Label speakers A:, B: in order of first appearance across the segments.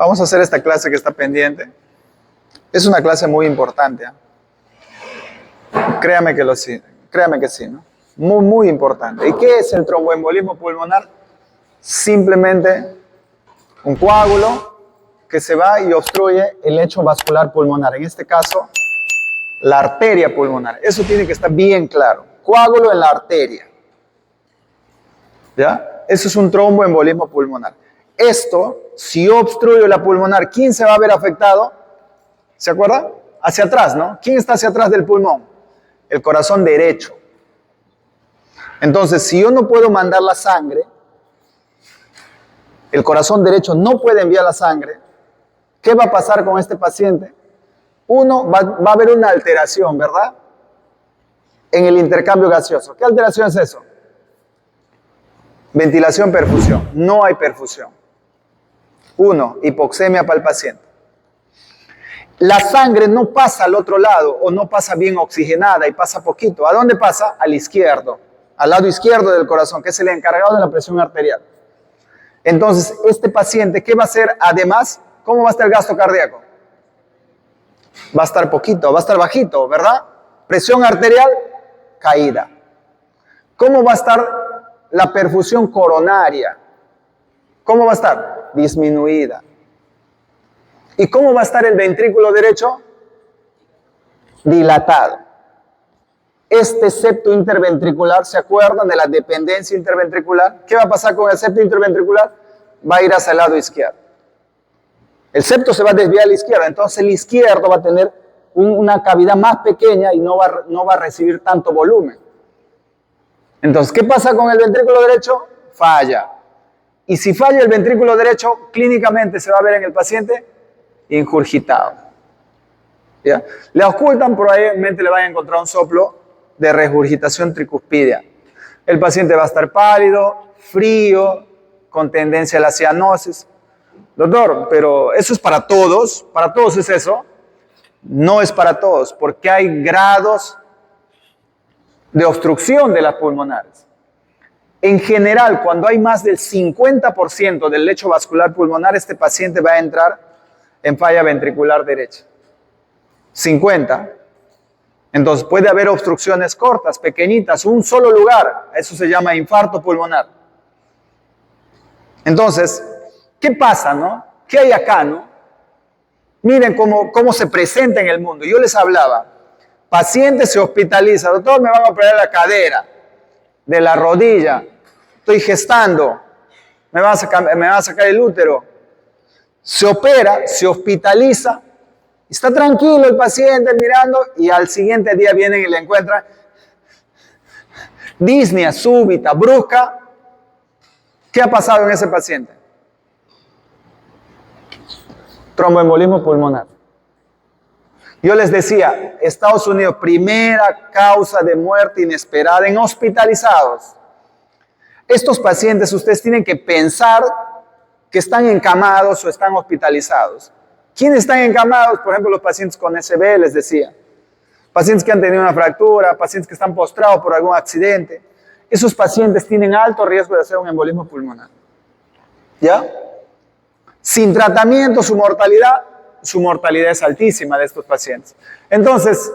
A: Vamos a hacer esta clase que está pendiente. Es una clase muy importante. Créame que sí, ¿no? Muy, muy importante. ¿Y qué es el tromboembolismo pulmonar? Simplemente un coágulo que se va y obstruye el lecho vascular pulmonar. En este caso, la arteria pulmonar. Eso tiene que estar bien claro. Coágulo en la arteria. ¿Ya? Eso es un tromboembolismo pulmonar. Esto, si yo obstruyo la pulmonar, ¿quién se va a ver afectado? ¿Se acuerda? Hacia atrás, ¿no? ¿Quién está hacia atrás del pulmón? El corazón derecho. Entonces, si yo no puedo mandar la sangre, el corazón derecho no puede enviar la sangre, ¿qué va a pasar con este paciente? Va a haber una alteración, ¿verdad? En el intercambio gaseoso. ¿Qué alteración es eso? Ventilación, perfusión. No hay perfusión. 1, hipoxemia para el paciente. La sangre no pasa al otro lado o no pasa bien oxigenada y pasa poquito. ¿A dónde pasa? Al izquierdo, al lado izquierdo del corazón, que es el encargado de la presión arterial. Entonces, este paciente, ¿qué va a hacer? Además, ¿cómo va a estar el gasto cardíaco? Va a estar poquito, va a estar bajito, ¿verdad? Presión arterial, caída. ¿Cómo va a estar la perfusión coronaria? ¿Cómo va a estar? Disminuida. ¿Y cómo va a estar el ventrículo derecho? Dilatado. Este septo interventricular, ¿se acuerdan de la dependencia interventricular? ¿Qué va a pasar con el septo interventricular? Va a ir hacia el lado izquierdo. El septo se va a desviar a la izquierda, entonces el izquierdo va a tener una cavidad más pequeña y no va a recibir tanto volumen. Entonces, ¿qué pasa con el ventrículo derecho? Falla. Y si falla el ventrículo derecho, clínicamente se va a ver en el paciente ingurgitado. ¿Ya? Le ocultan, probablemente le vayan a encontrar un soplo de regurgitación tricuspidia. El paciente va a estar pálido, frío, con tendencia a la cianosis. Doctor, pero ¿eso es para todos? ¿Para todos es eso? No es para todos, porque hay grados de obstrucción de las pulmonares. En general, cuando hay más del 50% del lecho vascular pulmonar, este paciente va a entrar en falla ventricular derecha. 50. Entonces puede haber obstrucciones cortas, pequeñitas, un solo lugar. Eso se llama infarto pulmonar. Entonces, ¿qué pasa, no? ¿Qué hay acá, no? Miren cómo se presenta en el mundo. Yo les hablaba, paciente se hospitaliza, doctor, me van a operar la cadera, de la rodilla, estoy gestando, me van a sacar el útero. Se opera, se hospitaliza, está tranquilo el paciente mirando y al siguiente día vienen y le encuentran disnea súbita, brusca. ¿Qué ha pasado en ese paciente? Tromboembolismo pulmonar. Yo les decía, Estados Unidos, primera causa de muerte inesperada en hospitalizados. Estos pacientes, ustedes tienen que pensar que están encamados o están hospitalizados. ¿Quiénes están encamados? Por ejemplo, los pacientes con SB, les decía. Pacientes que han tenido una fractura, pacientes que están postrados por algún accidente. Esos pacientes tienen alto riesgo de hacer un embolismo pulmonar. ¿Ya? Sin tratamiento, su mortalidad es altísima de estos pacientes. Entonces,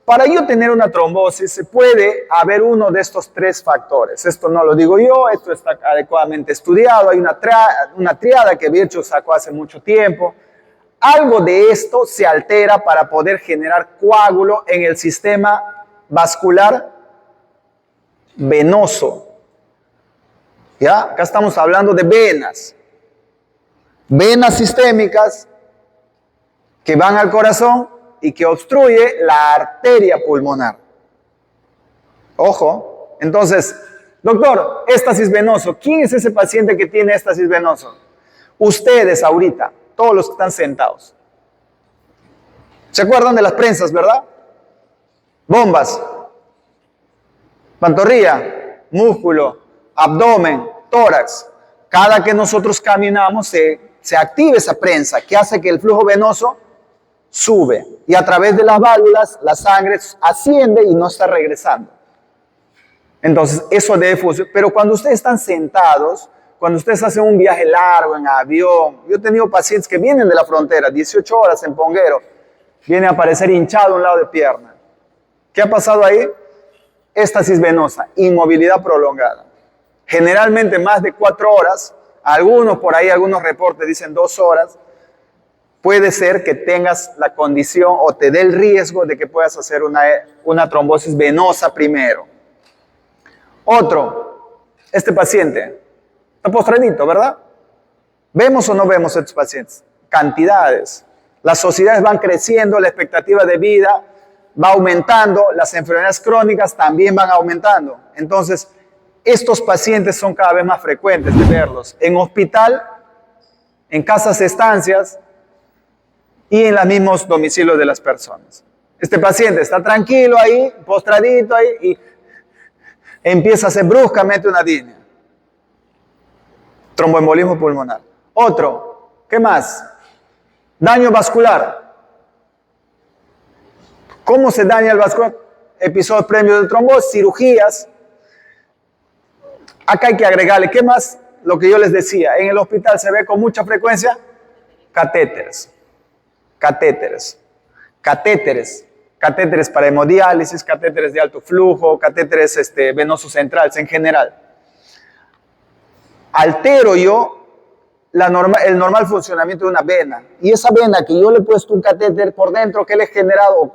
A: para yo tener una trombosis, se puede haber uno de estos 3 factores. Esto no lo digo yo, esto está adecuadamente estudiado. Hay una triada que Virchow sacó hace mucho tiempo. Algo de esto se altera para poder generar coágulo en el sistema vascular venoso. ¿Ya? Acá estamos hablando de venas. Venas sistémicas que van al corazón y que obstruye la arteria pulmonar. Ojo, entonces, doctor, éstasis venoso. ¿Quién es ese paciente que tiene éstasis venoso? Ustedes ahorita, todos los que están sentados. ¿Se acuerdan de las prensas, verdad? Bombas, pantorrilla, músculo, abdomen, tórax. Cada que nosotros caminamos se activa esa prensa que hace que el flujo venoso sube y a través de las válvulas la sangre asciende y no está regresando. Entonces eso debe funcionar. Pero cuando ustedes están sentados, cuando ustedes hacen un viaje largo en avión, yo he tenido pacientes que vienen de la frontera, 18 horas en Ponguero, viene a aparecer hinchado a un lado de pierna. ¿Qué ha pasado ahí? Éstasis venosa, inmovilidad prolongada. Generalmente más de 4 horas, algunos por ahí, algunos reportes dicen 2 horas, puede ser que tengas la condición o te dé el riesgo de que puedas hacer una trombosis venosa primero. Otro, este paciente, está postradito, ¿verdad? ¿Vemos o no vemos a estos pacientes? Cantidades. Las sociedades van creciendo, la expectativa de vida va aumentando, las enfermedades crónicas también van aumentando. Entonces, estos pacientes son cada vez más frecuentes de verlos en hospital, en casas de estancias y en los mismos domicilios de las personas. Este paciente está tranquilo ahí, postradito ahí y empieza a hacer bruscamente una disnea. Tromboembolismo pulmonar. Otro, ¿qué más? Daño vascular. ¿Cómo se daña el vascular? Episodios previos de trombosis, cirugías. Acá hay que agregarle, ¿qué más? Lo que yo les decía, en el hospital se ve con mucha frecuencia catéteres. Catéteres para hemodiálisis, catéteres de alto flujo, catéteres venosos centrales en general. Altero yo el normal funcionamiento de una vena. Y esa vena que yo le he puesto un catéter por dentro, ¿qué le he generado?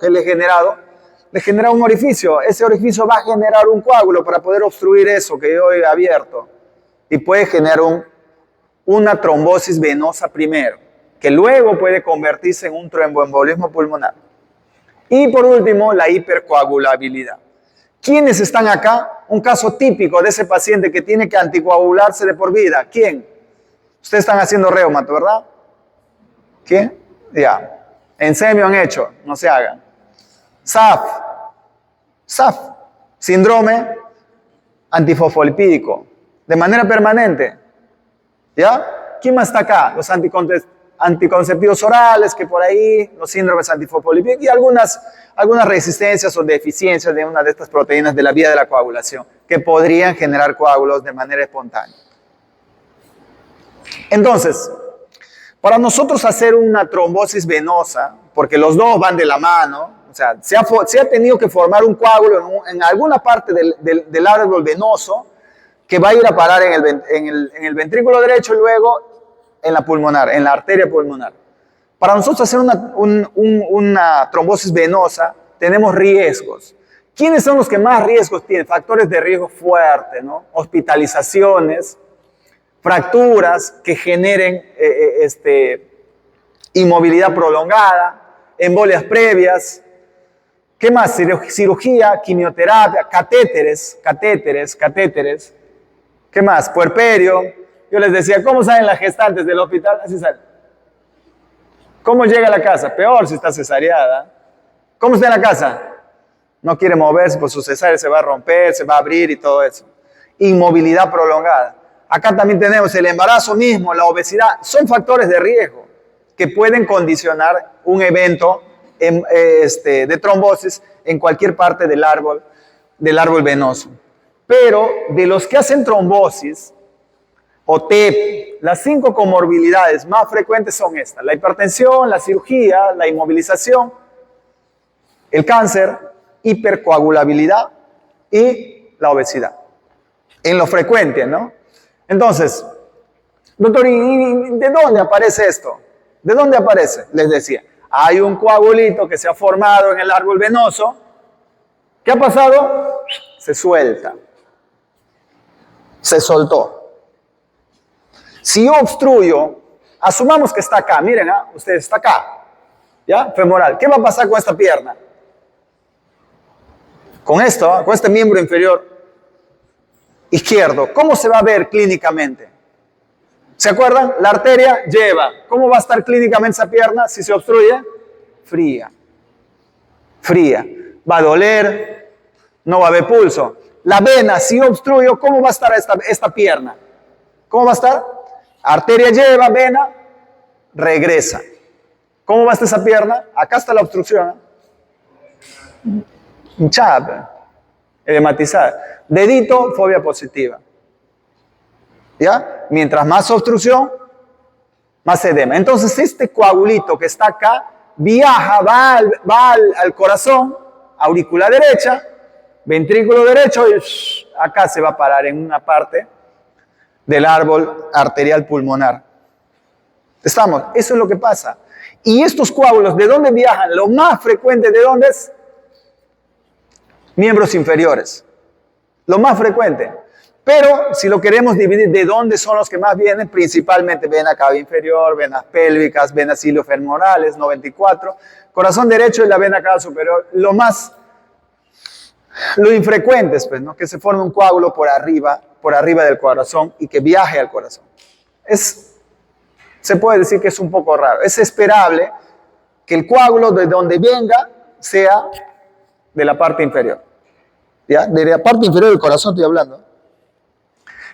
A: Le genera un orificio. Ese orificio va a generar un coágulo para poder obstruir eso que yo he abierto. Y puede generar una trombosis venosa primero, que luego puede convertirse en un tromboembolismo pulmonar. Y por último, la hipercoagulabilidad. ¿Quiénes están acá? Un caso típico de ese paciente que tiene que anticoagularse de por vida. ¿Quién? Ustedes están haciendo reumato, ¿verdad? ¿Quién? Ya. Ensemio han hecho, no se hagan. SAF, síndrome antifosfolipídico, de manera permanente. ¿Ya? ¿Quién más está acá? Los anticonceptivos orales, que por ahí, los síndromes antifosfolipídicos y algunas resistencias o deficiencias de una de estas proteínas de la vía de la coagulación que podrían generar coágulos de manera espontánea. Entonces, para nosotros hacer una trombosis venosa, porque los dos van de la mano, o sea, se ha tenido que formar un coágulo en alguna parte del árbol venoso que va a ir a parar en el ventrículo derecho y luego en la pulmonar, en la arteria pulmonar. Para nosotros hacer una trombosis venosa, tenemos riesgos. ¿Quiénes son los que más riesgos tienen? Factores de riesgo fuerte, ¿no? Hospitalizaciones, fracturas que generen inmovilidad prolongada, embolias previas. ¿Qué más? Cirugía, quimioterapia, catéteres. ¿Qué más? Puerperio. Yo les decía, ¿cómo salen las gestantes del hospital? Así salen. ¿Cómo llega a la casa? Peor si está cesareada. ¿Cómo está en la casa? No quiere moverse, pues su cesárea se va a romper, se va a abrir y todo eso. Inmovilidad prolongada. Acá también tenemos el embarazo mismo, la obesidad. Son factores de riesgo que pueden condicionar un evento de trombosis en cualquier parte del árbol venoso. Pero de los que hacen trombosis o TEP, las 5 comorbilidades más frecuentes son estas: la hipertensión, la cirugía, la inmovilización, el cáncer, hipercoagulabilidad y la obesidad. En lo frecuente, ¿no? Entonces, doctor, ¿y de dónde aparece esto? ¿De dónde aparece? Les decía, hay un coagulito que se ha formado en el árbol venoso. ¿Qué ha pasado? Se suelta. Se soltó. Si yo obstruyo, asumamos que está acá, miren, usted está acá, ¿ya? Femoral. ¿Qué va a pasar con esta pierna? Con esto, con este miembro inferior izquierdo, ¿cómo se va a ver clínicamente? ¿Se acuerdan? La arteria lleva. ¿Cómo va a estar clínicamente esa pierna si se obstruye? Fría. Fría. Va a doler, no va a haber pulso. La vena, si obstruyo, ¿cómo va a estar esta pierna? ¿Cómo va a estar? Arteria lleva, vena, regresa. ¿Cómo va a estar esa pierna? Acá está la obstrucción. Hinchada, edematizada. Dedito, fobia positiva. ¿Ya? Mientras más obstrucción, más edema. Entonces este coagulito que está acá viaja, va al corazón, aurícula derecha, ventrículo derecho y acá se va a parar en una parte del árbol arterial pulmonar. ¿Estamos? Eso es lo que pasa. Y estos coágulos, ¿de dónde viajan? Lo más frecuente, ¿de dónde es? Miembros inferiores. Lo más frecuente. Pero si lo queremos dividir, ¿de dónde son los que más vienen? Principalmente vena cava inferior, venas pélvicas, venas iliofemorales, 94, corazón derecho y la vena cava superior. Lo infrecuente es, pues, ¿no? Que se forme un coágulo por arriba del corazón y que viaje al corazón. Se puede decir que es un poco raro. Es esperable que el coágulo de donde venga sea de la parte inferior. ¿Ya? De la parte inferior del corazón estoy hablando.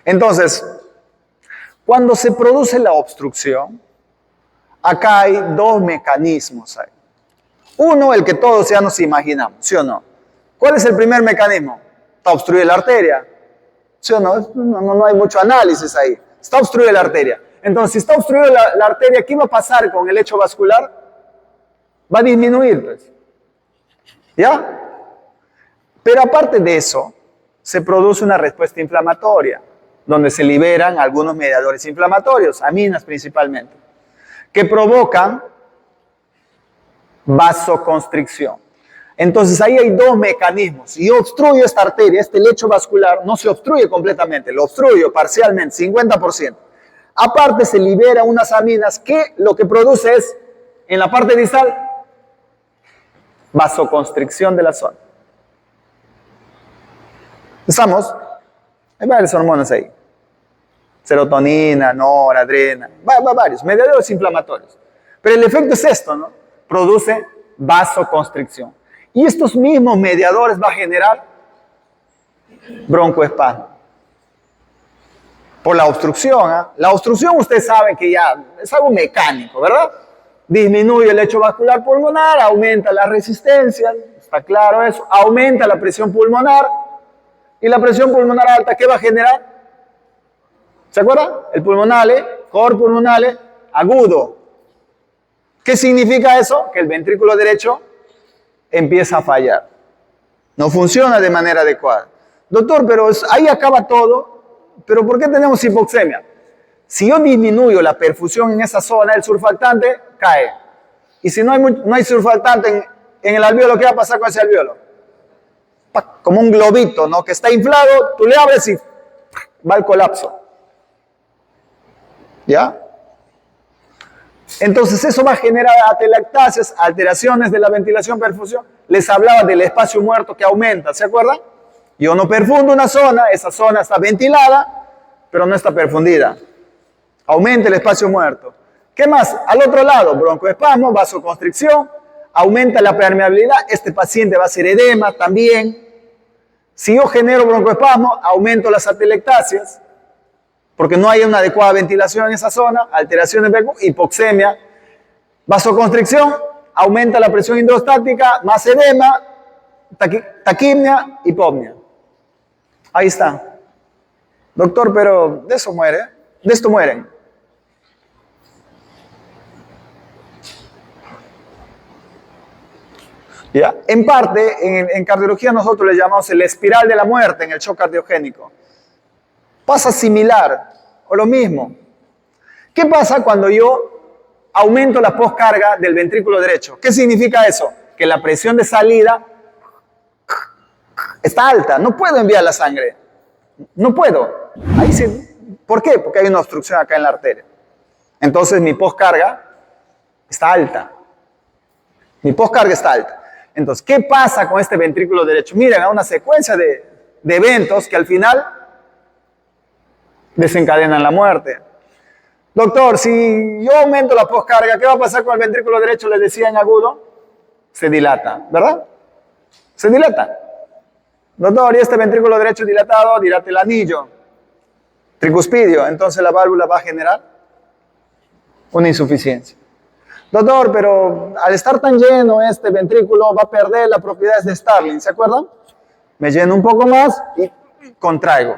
A: Entonces, cuando se produce la obstrucción, acá hay dos mecanismos. Uno, el que todos ya nos imaginamos, ¿sí o no? ¿Cuál es el primer mecanismo? Está obstruida la arteria. ¿Sí o no? No hay mucho análisis ahí. Está obstruida la arteria. Entonces, si está obstruida la arteria, ¿qué va a pasar con el lecho vascular? Va a disminuir, pues. ¿Ya? Pero aparte de eso, se produce una respuesta inflamatoria, donde se liberan algunos mediadores inflamatorios, aminas principalmente, que provocan vasoconstricción. Entonces ahí hay dos mecanismos. Si yo obstruyo esta arteria, este lecho vascular, no se obstruye completamente, lo obstruyo parcialmente, 50%. Aparte se libera unas aminas que lo que produce es, en la parte distal, vasoconstricción de la zona. ¿Estamos? Hay varias hormonas ahí. Serotonina, noradrenalina, varios, mediadores inflamatorios. Pero el efecto es esto, ¿no? Produce vasoconstricción. Y estos mismos mediadores va a generar broncoespasmo. Por la obstrucción, ¿eh? La obstrucción ustedes saben que ya es algo mecánico, ¿verdad? Disminuye el lecho vascular pulmonar, aumenta la resistencia, está claro eso, aumenta la presión pulmonar. Y la presión pulmonar alta, ¿qué va a generar? ¿Se acuerda? El pulmonale, cor pulmonale, agudo. ¿Qué significa eso? Que el ventrículo derecho empieza a fallar. No funciona de manera adecuada. Doctor, pero ahí acaba todo. ¿Pero por qué tenemos hipoxemia? Si yo disminuyo la perfusión en esa zona, el surfactante cae. Y si no hay surfactante en el alvéolo, ¿qué va a pasar con ese alvéolo? Como un globito, ¿no? Que está inflado, tú le abres y va al colapso. ¿Ya? Entonces eso va a generar atelectasias, alteraciones de la ventilación-perfusión. Les hablaba del espacio muerto que aumenta, ¿se acuerdan? Yo no perfundo una zona, esa zona está ventilada, pero no está perfundida. Aumenta el espacio muerto. ¿Qué más? Al otro lado, broncoespasmo, vasoconstricción, aumenta la permeabilidad. Este paciente va a hacer edema también. Si yo genero broncoespasmo, aumento las atelectasias, porque no hay una adecuada ventilación en esa zona, alteraciones de hipoxemia, vasoconstricción, aumenta la presión hidrostática, más edema, taquipnea, hipopnea. Ahí está. Doctor, pero de eso muere, de esto mueren. ¿Ya? En parte, en cardiología nosotros le llamamos el espiral de la muerte en el shock cardiogénico. Pasa similar o lo mismo. ¿Qué pasa cuando yo aumento la poscarga del ventrículo derecho? ¿Qué significa eso? Que la presión de salida está alta, no puedo enviar la sangre. No puedo. Ahí sí. ¿Por qué? Porque hay una obstrucción acá en la arteria. Entonces mi poscarga está alta. Mi poscarga está alta. Entonces, ¿qué pasa con este ventrículo derecho? Miren, hay una secuencia de eventos que al final desencadenan la muerte. Doctor, si yo aumento la poscarga, ¿qué va a pasar con el ventrículo derecho? Les decía en agudo, se dilata, ¿verdad? Se dilata. Doctor, y este ventrículo derecho dilatado, dilata el anillo tricuspidio, entonces la válvula va a generar una insuficiencia. Doctor, pero al estar tan lleno este ventrículo va a perder las propiedades de Starling, ¿se acuerdan? Me lleno un poco más y contraigo.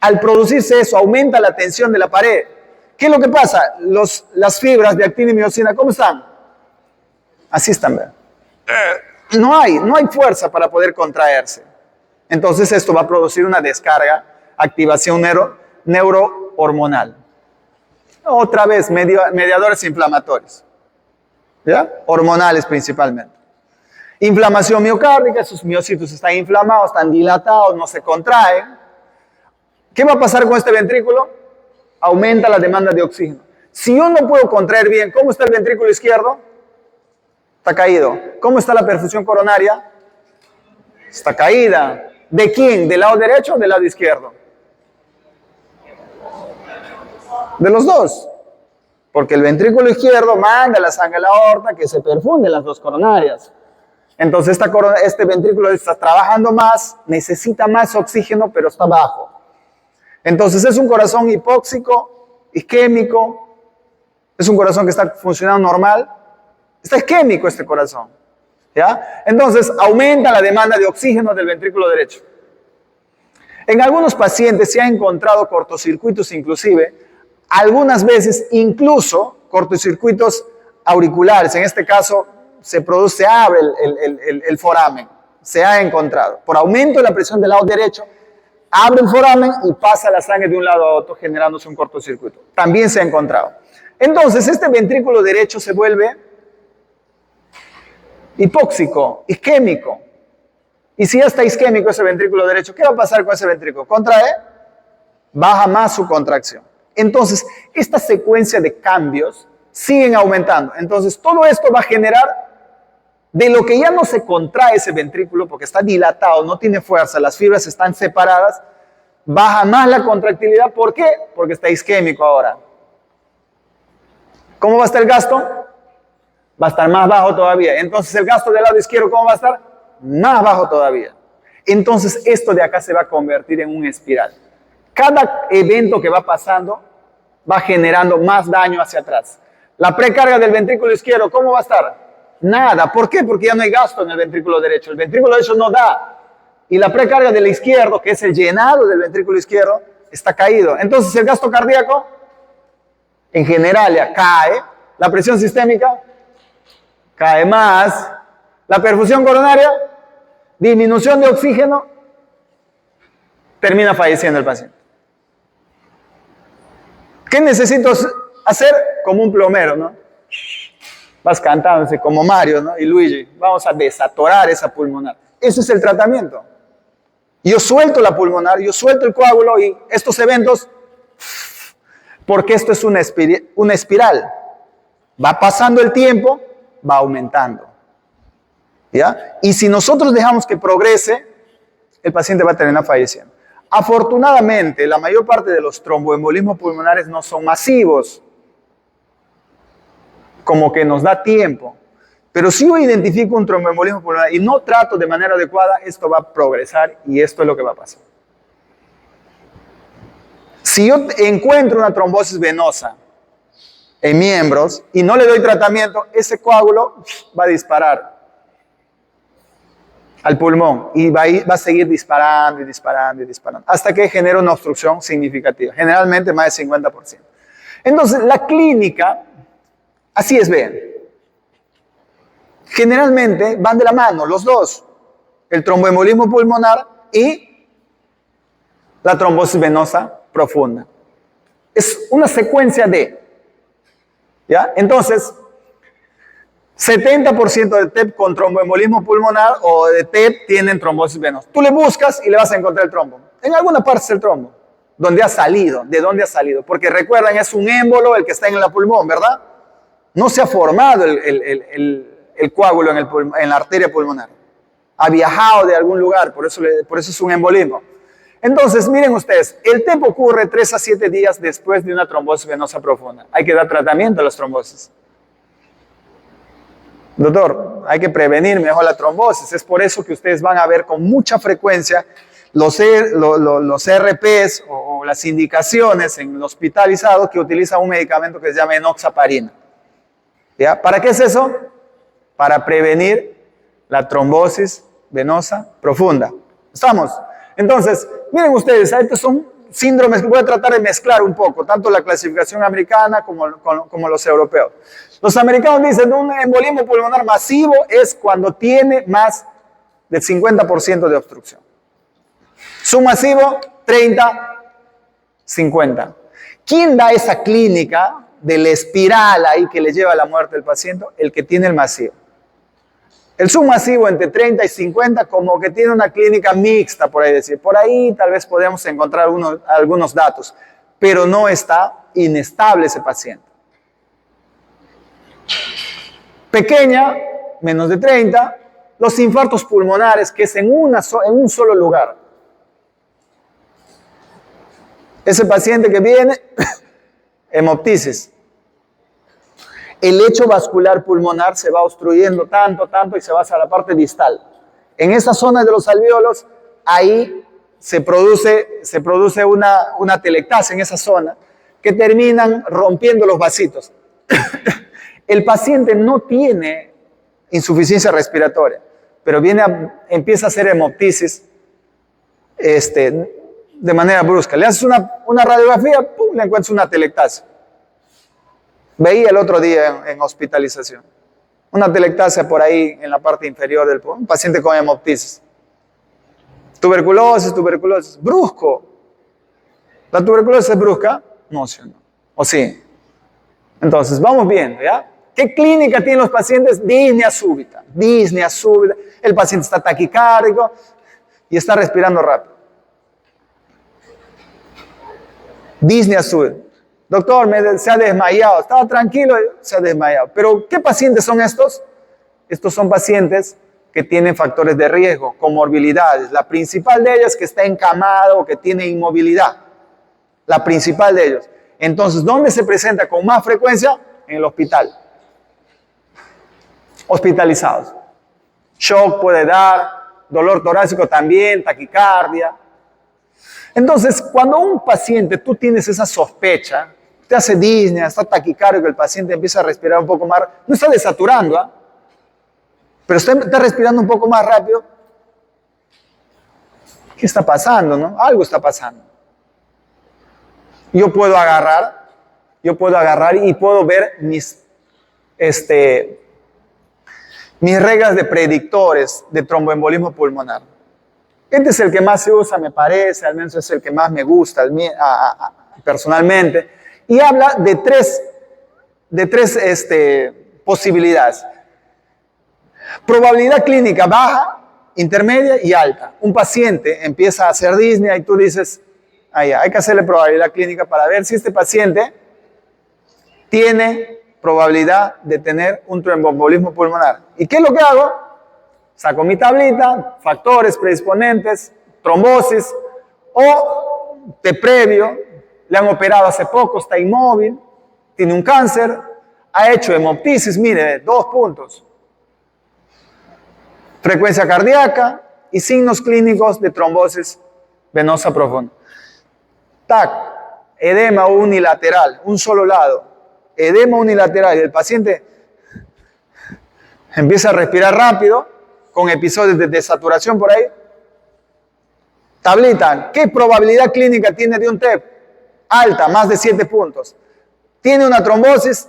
A: Al producirse eso, aumenta la tensión de la pared. ¿Qué es lo que pasa? Las fibras de actina y miosina, ¿cómo están? Así están, ¿verdad? No hay fuerza para poder contraerse. Entonces esto va a producir una descarga, activación neurohormonal. Otra vez, mediadores inflamatorios, ¿ya? Hormonales principalmente. Inflamación miocárdica, sus miocitos están inflamados, están dilatados, no se contraen. ¿Qué va a pasar con este ventrículo? Aumenta la demanda de oxígeno. Si yo no puedo contraer bien, ¿cómo está el ventrículo izquierdo? Está caído. ¿Cómo está la perfusión coronaria? Está caída. ¿De quién? ¿Del lado derecho o del lado izquierdo? De los dos. Porque el ventrículo izquierdo manda la sangre a la aorta que se perfunde en las dos coronarias. Entonces este ventrículo está trabajando más, necesita más oxígeno, pero está bajo. Entonces es un corazón hipóxico, isquémico, es un corazón que está funcionando normal, está isquémico este corazón, ¿ya? Entonces aumenta la demanda de oxígeno del ventrículo derecho. En algunos pacientes se ha encontrado cortocircuitos inclusive, algunas veces incluso cortocircuitos auriculares, en este caso se abre el foramen, se ha encontrado, por aumento de la presión del lado derecho, abre el foramen y pasa la sangre de un lado a otro generándose un cortocircuito. También se ha encontrado. Entonces, este ventrículo derecho se vuelve hipóxico, isquémico. Y si ya está isquémico ese ventrículo derecho, ¿qué va a pasar con ese ventrículo? ¿Contrae? Baja más su contracción. Entonces, esta secuencia de cambios siguen aumentando. Entonces, todo esto va a generar de lo que ya no se contrae ese ventrículo porque está dilatado, no tiene fuerza, las fibras están separadas, baja más la contractilidad. ¿Por qué? Porque está isquémico ahora. ¿Cómo va a estar el gasto? Va a estar más bajo todavía. Entonces el gasto del lado izquierdo, ¿cómo va a estar? Más bajo todavía. Entonces esto de acá se va a convertir en una espiral. Cada evento que va pasando va generando más daño hacia atrás. La precarga del ventrículo izquierdo, ¿cómo va a estar? Nada. ¿Por qué? Porque ya no hay gasto en el ventrículo derecho. El ventrículo derecho no da. Y la precarga del izquierdo, que es el llenado del ventrículo izquierdo, está caído. Entonces el gasto cardíaco, en general, ya cae. La presión sistémica, cae más. La perfusión coronaria, disminución de oxígeno, termina falleciendo el paciente. ¿Qué necesito hacer? Como un plomero, ¿no? Vas cantándose como Mario, ¿no? Y Luigi. Vamos a desatorar esa pulmonar. Ese es el tratamiento. Yo suelto la pulmonar, yo suelto el coágulo y estos eventos, porque esto es una espiral. Va pasando el tiempo, va aumentando. ¿Ya? Y si nosotros dejamos que progrese, el paciente va a terminar falleciendo. Afortunadamente, la mayor parte de los tromboembolismos pulmonares no son masivos, como que nos da tiempo. Pero si yo identifico un tromboembolismo pulmonar y no trato de manera adecuada, esto va a progresar y esto es lo que va a pasar. Si yo encuentro una trombosis venosa en miembros y no le doy tratamiento, ese coágulo va a disparar al pulmón y va a seguir disparando y disparando y disparando hasta que genera una obstrucción significativa, generalmente más del 50%. Entonces, la clínica, así es, vean, generalmente van de la mano los dos, el tromboembolismo pulmonar y la trombosis venosa profunda. Es una secuencia de, ¿ya? Entonces, 70% de TEP con tromboembolismo pulmonar o de TEP tienen trombosis venosa. Tú le buscas y le vas a encontrar el trombo. En alguna parte es el trombo. ¿Dónde ha salido? ¿De dónde ha salido? Porque recuerdan, es un émbolo el que está en el pulmón, ¿verdad? No se ha formado el coágulo en la arteria pulmonar. Ha viajado de algún lugar, por eso es un embolismo. Entonces, miren ustedes, el TEP ocurre 3 a 7 días después de una trombosis venosa profunda. Hay que dar tratamiento a las trombosis. Doctor, hay que prevenir mejor la trombosis. Es por eso que ustedes van a ver con mucha frecuencia los RPs o las indicaciones en el hospitalizado que utilizan un medicamento que se llama enoxaparina. ¿Ya? ¿Para qué es eso? Para prevenir la trombosis venosa profunda. ¿Estamos? Entonces, miren ustedes, estos son síndromes que voy a tratar de mezclar un poco, tanto la clasificación americana como los europeos. Los americanos dicen un embolismo pulmonar masivo es cuando tiene más del 50% de obstrucción. Submasivo, 30, 50. ¿Quién da esa clínica de la espiral ahí que le lleva a la muerte del paciente? El que tiene el masivo. El submasivo entre 30 y 50 como que tiene una clínica mixta, por ahí decir. Por ahí tal vez podemos encontrar algunos datos, pero no está inestable ese paciente. Pequeña, menos de 30, los infartos pulmonares, que es en un solo lugar. Ese paciente que viene, hemoptisis. El lecho vascular pulmonar se va obstruyendo tanto y se va hacia la parte distal. En esa zona de los alvéolos, ahí se produce una telectasia en esa zona que terminan rompiendo los vasitos. El paciente no tiene insuficiencia respiratoria, pero empieza a hacer hemoptisis de manera brusca. Le haces una radiografía, ¡pum!, le encuentras una telectasia. Veía el otro día en hospitalización una telectasia por ahí en la parte inferior del pulmón, un paciente con hemoptisis. Tuberculosis, brusco. ¿La tuberculosis es brusca? No, sí o no. ¿O sí? Entonces, vamos viendo, ¿ya? ¿Qué clínica tienen los pacientes? Disnea súbita. El paciente está taquicárdico y está respirando rápido. Disnea súbita. Doctor, se ha desmayado. Estaba tranquilo, se ha desmayado. Pero, ¿qué pacientes son estos? Estos son pacientes que tienen factores de riesgo, comorbilidades. La principal de ellas es que está encamado o que tiene inmovilidad. La principal de ellos. Entonces, ¿dónde se presenta con más frecuencia? En el hospital. Hospitalizados. Shock puede dar, dolor torácico también, taquicardia. Entonces, cuando un paciente, tú tienes esa sospecha, te hace disnea, está taquicárdico, el paciente empieza a respirar un poco más, no está desaturando, pero está respirando un poco más rápido. ¿Qué está pasando, no? Algo está pasando. Yo puedo agarrar y puedo ver mis reglas de predictores de tromboembolismo pulmonar. Este es el que más se usa, me parece, al menos es el que más me gusta personalmente. Y habla de tres posibilidades. Probabilidad clínica baja, intermedia y alta. Un paciente empieza a hacer disnea y tú dices, hay que hacerle probabilidad clínica para ver si este paciente tiene probabilidad de tener un tromboembolismo pulmonar. ¿Y qué es lo que hago? Saco mi tablita, factores predisponentes, trombosis, o de previo, le han operado hace poco, está inmóvil, tiene un cáncer, ha hecho hemoptisis, mire, 2 puntos. Frecuencia cardíaca y signos clínicos de trombosis venosa profunda. TAC, edema unilateral, un solo lado, edema unilateral, y el paciente empieza a respirar rápido, con episodios de desaturación por ahí. Tablita, ¿qué probabilidad clínica tiene de un TEP? Alta, más de 7 puntos. ¿Tiene una trombosis?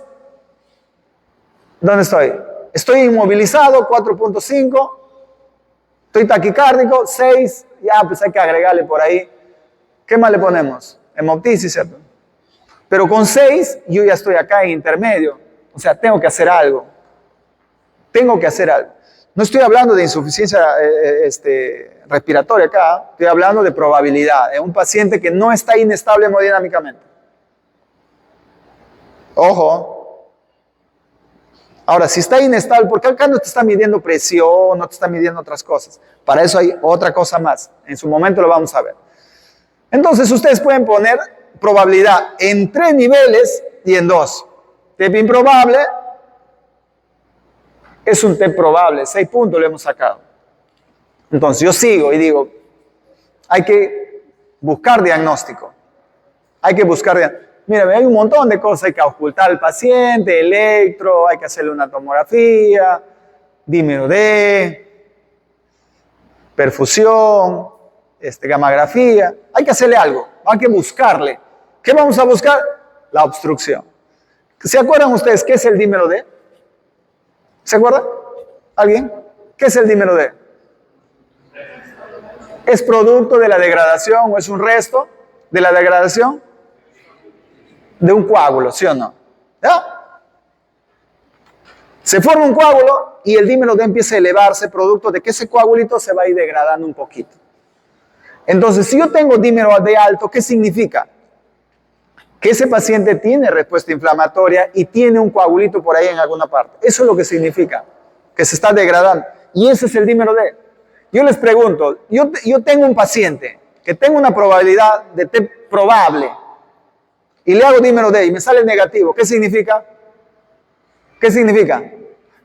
A: ¿Dónde estoy? Estoy inmovilizado, 4.5. Estoy taquicárdico, 6. Ya, pues hay que agregarle por ahí. ¿Qué más le ponemos? Hemoptisis, ¿cierto? Pero con 6 yo ya estoy acá en intermedio. O sea, tengo que hacer algo. No estoy hablando de insuficiencia respiratoria acá, estoy hablando de probabilidad. Es un paciente que no está inestable hemodinámicamente. Ojo. Ahora, si está inestable, porque acá no te está midiendo presión, no te está midiendo otras cosas. Para eso hay otra cosa más. En su momento lo vamos a ver. Entonces, ustedes pueden poner probabilidad en 3 niveles y en 2. TEP improbable. Es un TEP probable, 6 puntos lo hemos sacado. Entonces yo sigo y digo, hay que buscar diagnóstico. Mira, hay un montón de cosas, hay que ocultar al paciente, electro, hay que hacerle una tomografía, dímero D, perfusión, gammagrafía, hay que hacerle algo. Hay que buscarle. ¿Qué vamos a buscar? La obstrucción. ¿Se acuerdan ustedes qué es el dímero D? ¿Se acuerdan? ¿Alguien? ¿Qué es el dímero D? ¿Es producto de la degradación o es un resto de la degradación de un coágulo, sí o no? ¿Ya? Se forma un coágulo y el dímero D empieza a elevarse producto de que ese coagulito se va a ir degradando un poquito. Entonces, si yo tengo dímero D alto, ¿qué significa? Que ese paciente tiene respuesta inflamatoria y tiene un coagulito por ahí en alguna parte. Eso es lo que significa, que se está degradando. Y ese es el dímero D. Yo les pregunto, yo tengo un paciente que tengo una probabilidad de T probable y le hago dímero D y me sale negativo. ¿Qué significa? ¿Qué significa?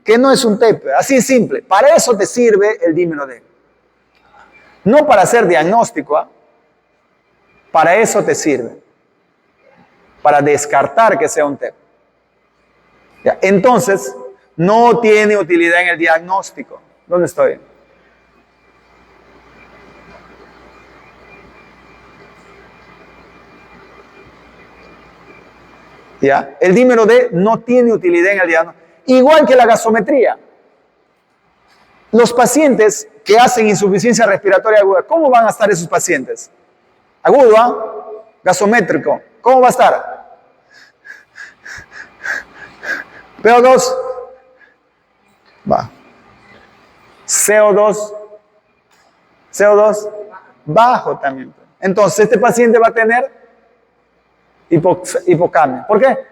A: Que no es un TEP. Así es simple. Para eso te sirve el dímero D. No para hacer diagnóstico, ¿eh? Para eso te sirve. Para descartar que sea un TEP. ¿Ya? Entonces, no tiene utilidad en el diagnóstico. ¿Dónde estoy? ¿Ya? El dímero D no tiene utilidad en el diagnóstico. Igual que la gasometría. Los pacientes que hacen insuficiencia respiratoria aguda, ¿cómo van a estar esos pacientes? Agudo, ¿eh? Gasométrico. ¿Cómo va a estar? PO2 va. CO2 bajo también. Entonces este paciente va a tener hipocamia. ¿Por qué?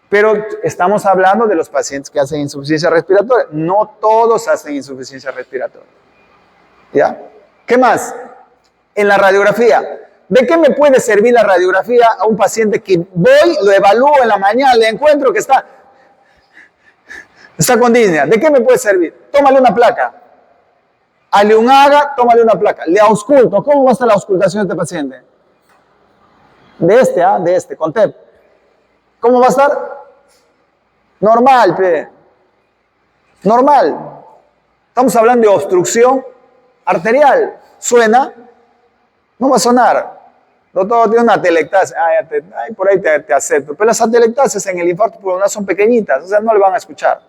A: Pero estamos hablando de los pacientes que hacen insuficiencia respiratoria. No todos hacen insuficiencia respiratoria. ¿Ya? ¿Qué más? En la radiografía. ¿De qué me puede servir la radiografía a un paciente que voy, lo evalúo en la mañana, le encuentro que está con disnea? ¿De qué me puede servir? Tómale una placa. Hazle un AGA, tómale una placa. Le ausculto. ¿Cómo va a estar la auscultación de este paciente? De este, con TEP. ¿Cómo va a estar? Normal, pe. Normal. Estamos hablando de obstrucción arterial. ¿Suena? No va a sonar. Doctor, tiene una atelectasia. Por ahí te acepto. Pero las atelectasias en el infarto pulmonar son pequeñitas, o sea, no le van a escuchar.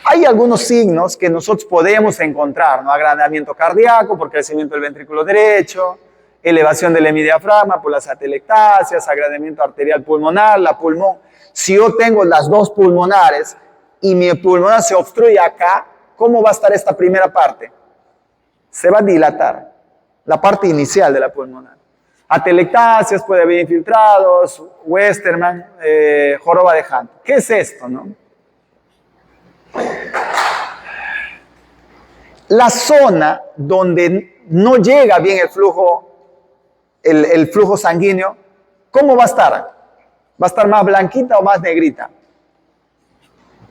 A: Hay algunos signos que nosotros podemos encontrar, ¿no? Agrandamiento cardíaco por crecimiento del ventrículo derecho, elevación del hemidiafragma por las atelectasias, agrandamiento arterial pulmonar, la pulmón. Si yo tengo las dos pulmonares y mi pulmonar se obstruye acá, ¿cómo va a estar esta primera parte? Se va a dilatar, la parte inicial de la pulmonar. Atelectasias, puede haber infiltrados, Westermann, joroba de Hunt. ¿Qué es esto, no? La zona donde no llega bien el flujo sanguíneo, ¿cómo va a estar? ¿Va a estar más blanquita o más negrita?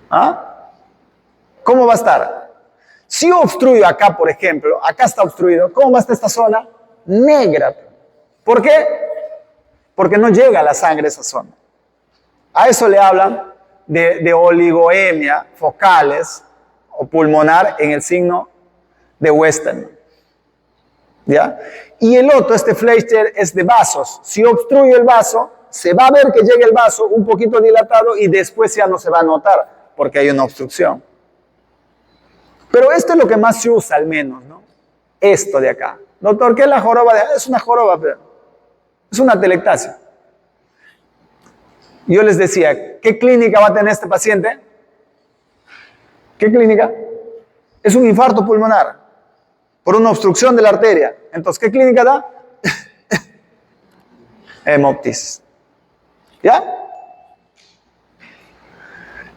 A: ¿Ah? ¿Cómo va a estar? Si yo obstruyo acá, por ejemplo, acá está obstruido, ¿cómo va a estar esta zona? Negra. ¿Por qué? Porque no llega la sangre a esa zona. A eso le hablan de oligoemia focales o pulmonar en el signo de Westermann. ¿Ya? Y el otro, este Fleischer, es de vasos. Si obstruyo el vaso, se va a ver que llega el vaso un poquito dilatado y después ya no se va a notar porque hay una obstrucción. Pero esto es lo que más se usa al menos, ¿no? Esto de acá. Doctor, ¿qué es la joroba? Es una joroba, pero es una atelectasia. Yo les decía, ¿qué clínica va a tener este paciente? ¿Qué clínica? Es un infarto pulmonar por una obstrucción de la arteria. Entonces, ¿qué clínica da? Hemoptis. ¿Ya?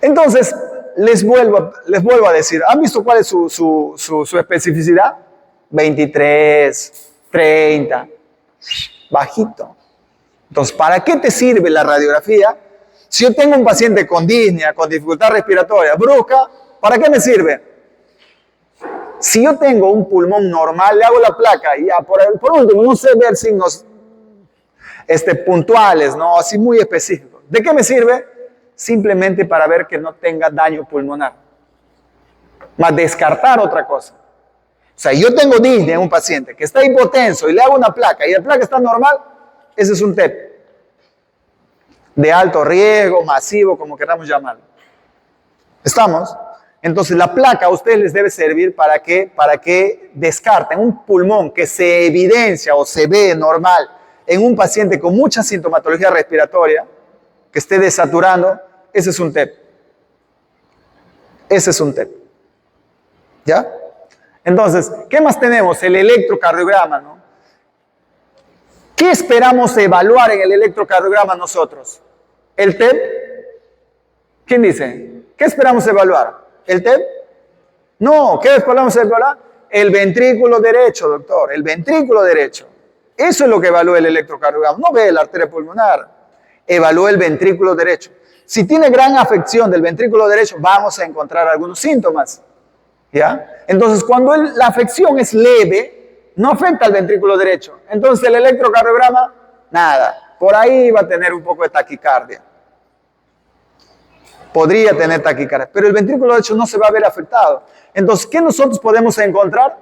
A: Entonces, les vuelvo a decir, ¿han visto cuál es su especificidad? 23, 30, bajito. Entonces, ¿para qué te sirve la radiografía? Si yo tengo un paciente con disnea, con dificultad respiratoria brusca, ¿para qué me sirve? Si yo tengo un pulmón normal, le hago la placa y ya, por último, no sé ver signos puntuales, ¿no? Así muy específicos. ¿De qué me sirve? Simplemente para ver que no tenga daño pulmonar. Más descartar otra cosa. O sea, yo tengo disnea en un paciente que está hipotenso y le hago una placa y la placa está normal, ese es un TEP. De alto riesgo, masivo, como queramos llamarlo. ¿Estamos? Entonces la placa a ustedes les debe servir para que descarten un pulmón que se evidencia o se ve normal en un paciente con mucha sintomatología respiratoria, que esté desaturando, ese es un TEP. Ese es un TEP. ¿Ya? Entonces, ¿qué más tenemos? El electrocardiograma, ¿no? ¿Qué esperamos evaluar en el electrocardiograma nosotros? ¿El TEP? ¿Quién dice? ¿Qué esperamos evaluar? ¿El TEP? No, ¿qué esperamos evaluar? El ventrículo derecho, doctor, el ventrículo derecho. Eso es lo que evalúa el electrocardiograma. No ve la arteria pulmonar, evalúa el ventrículo derecho. Si tiene gran afección del ventrículo derecho, vamos a encontrar algunos síntomas. ¿Ya? Entonces, cuando la afección es leve, no afecta al ventrículo derecho. Entonces, el electrocardiograma, nada. Por ahí va a tener un poco de taquicardia. Podría tener taquicardia, pero el ventrículo derecho no se va a ver afectado. Entonces, ¿qué nosotros podemos encontrar?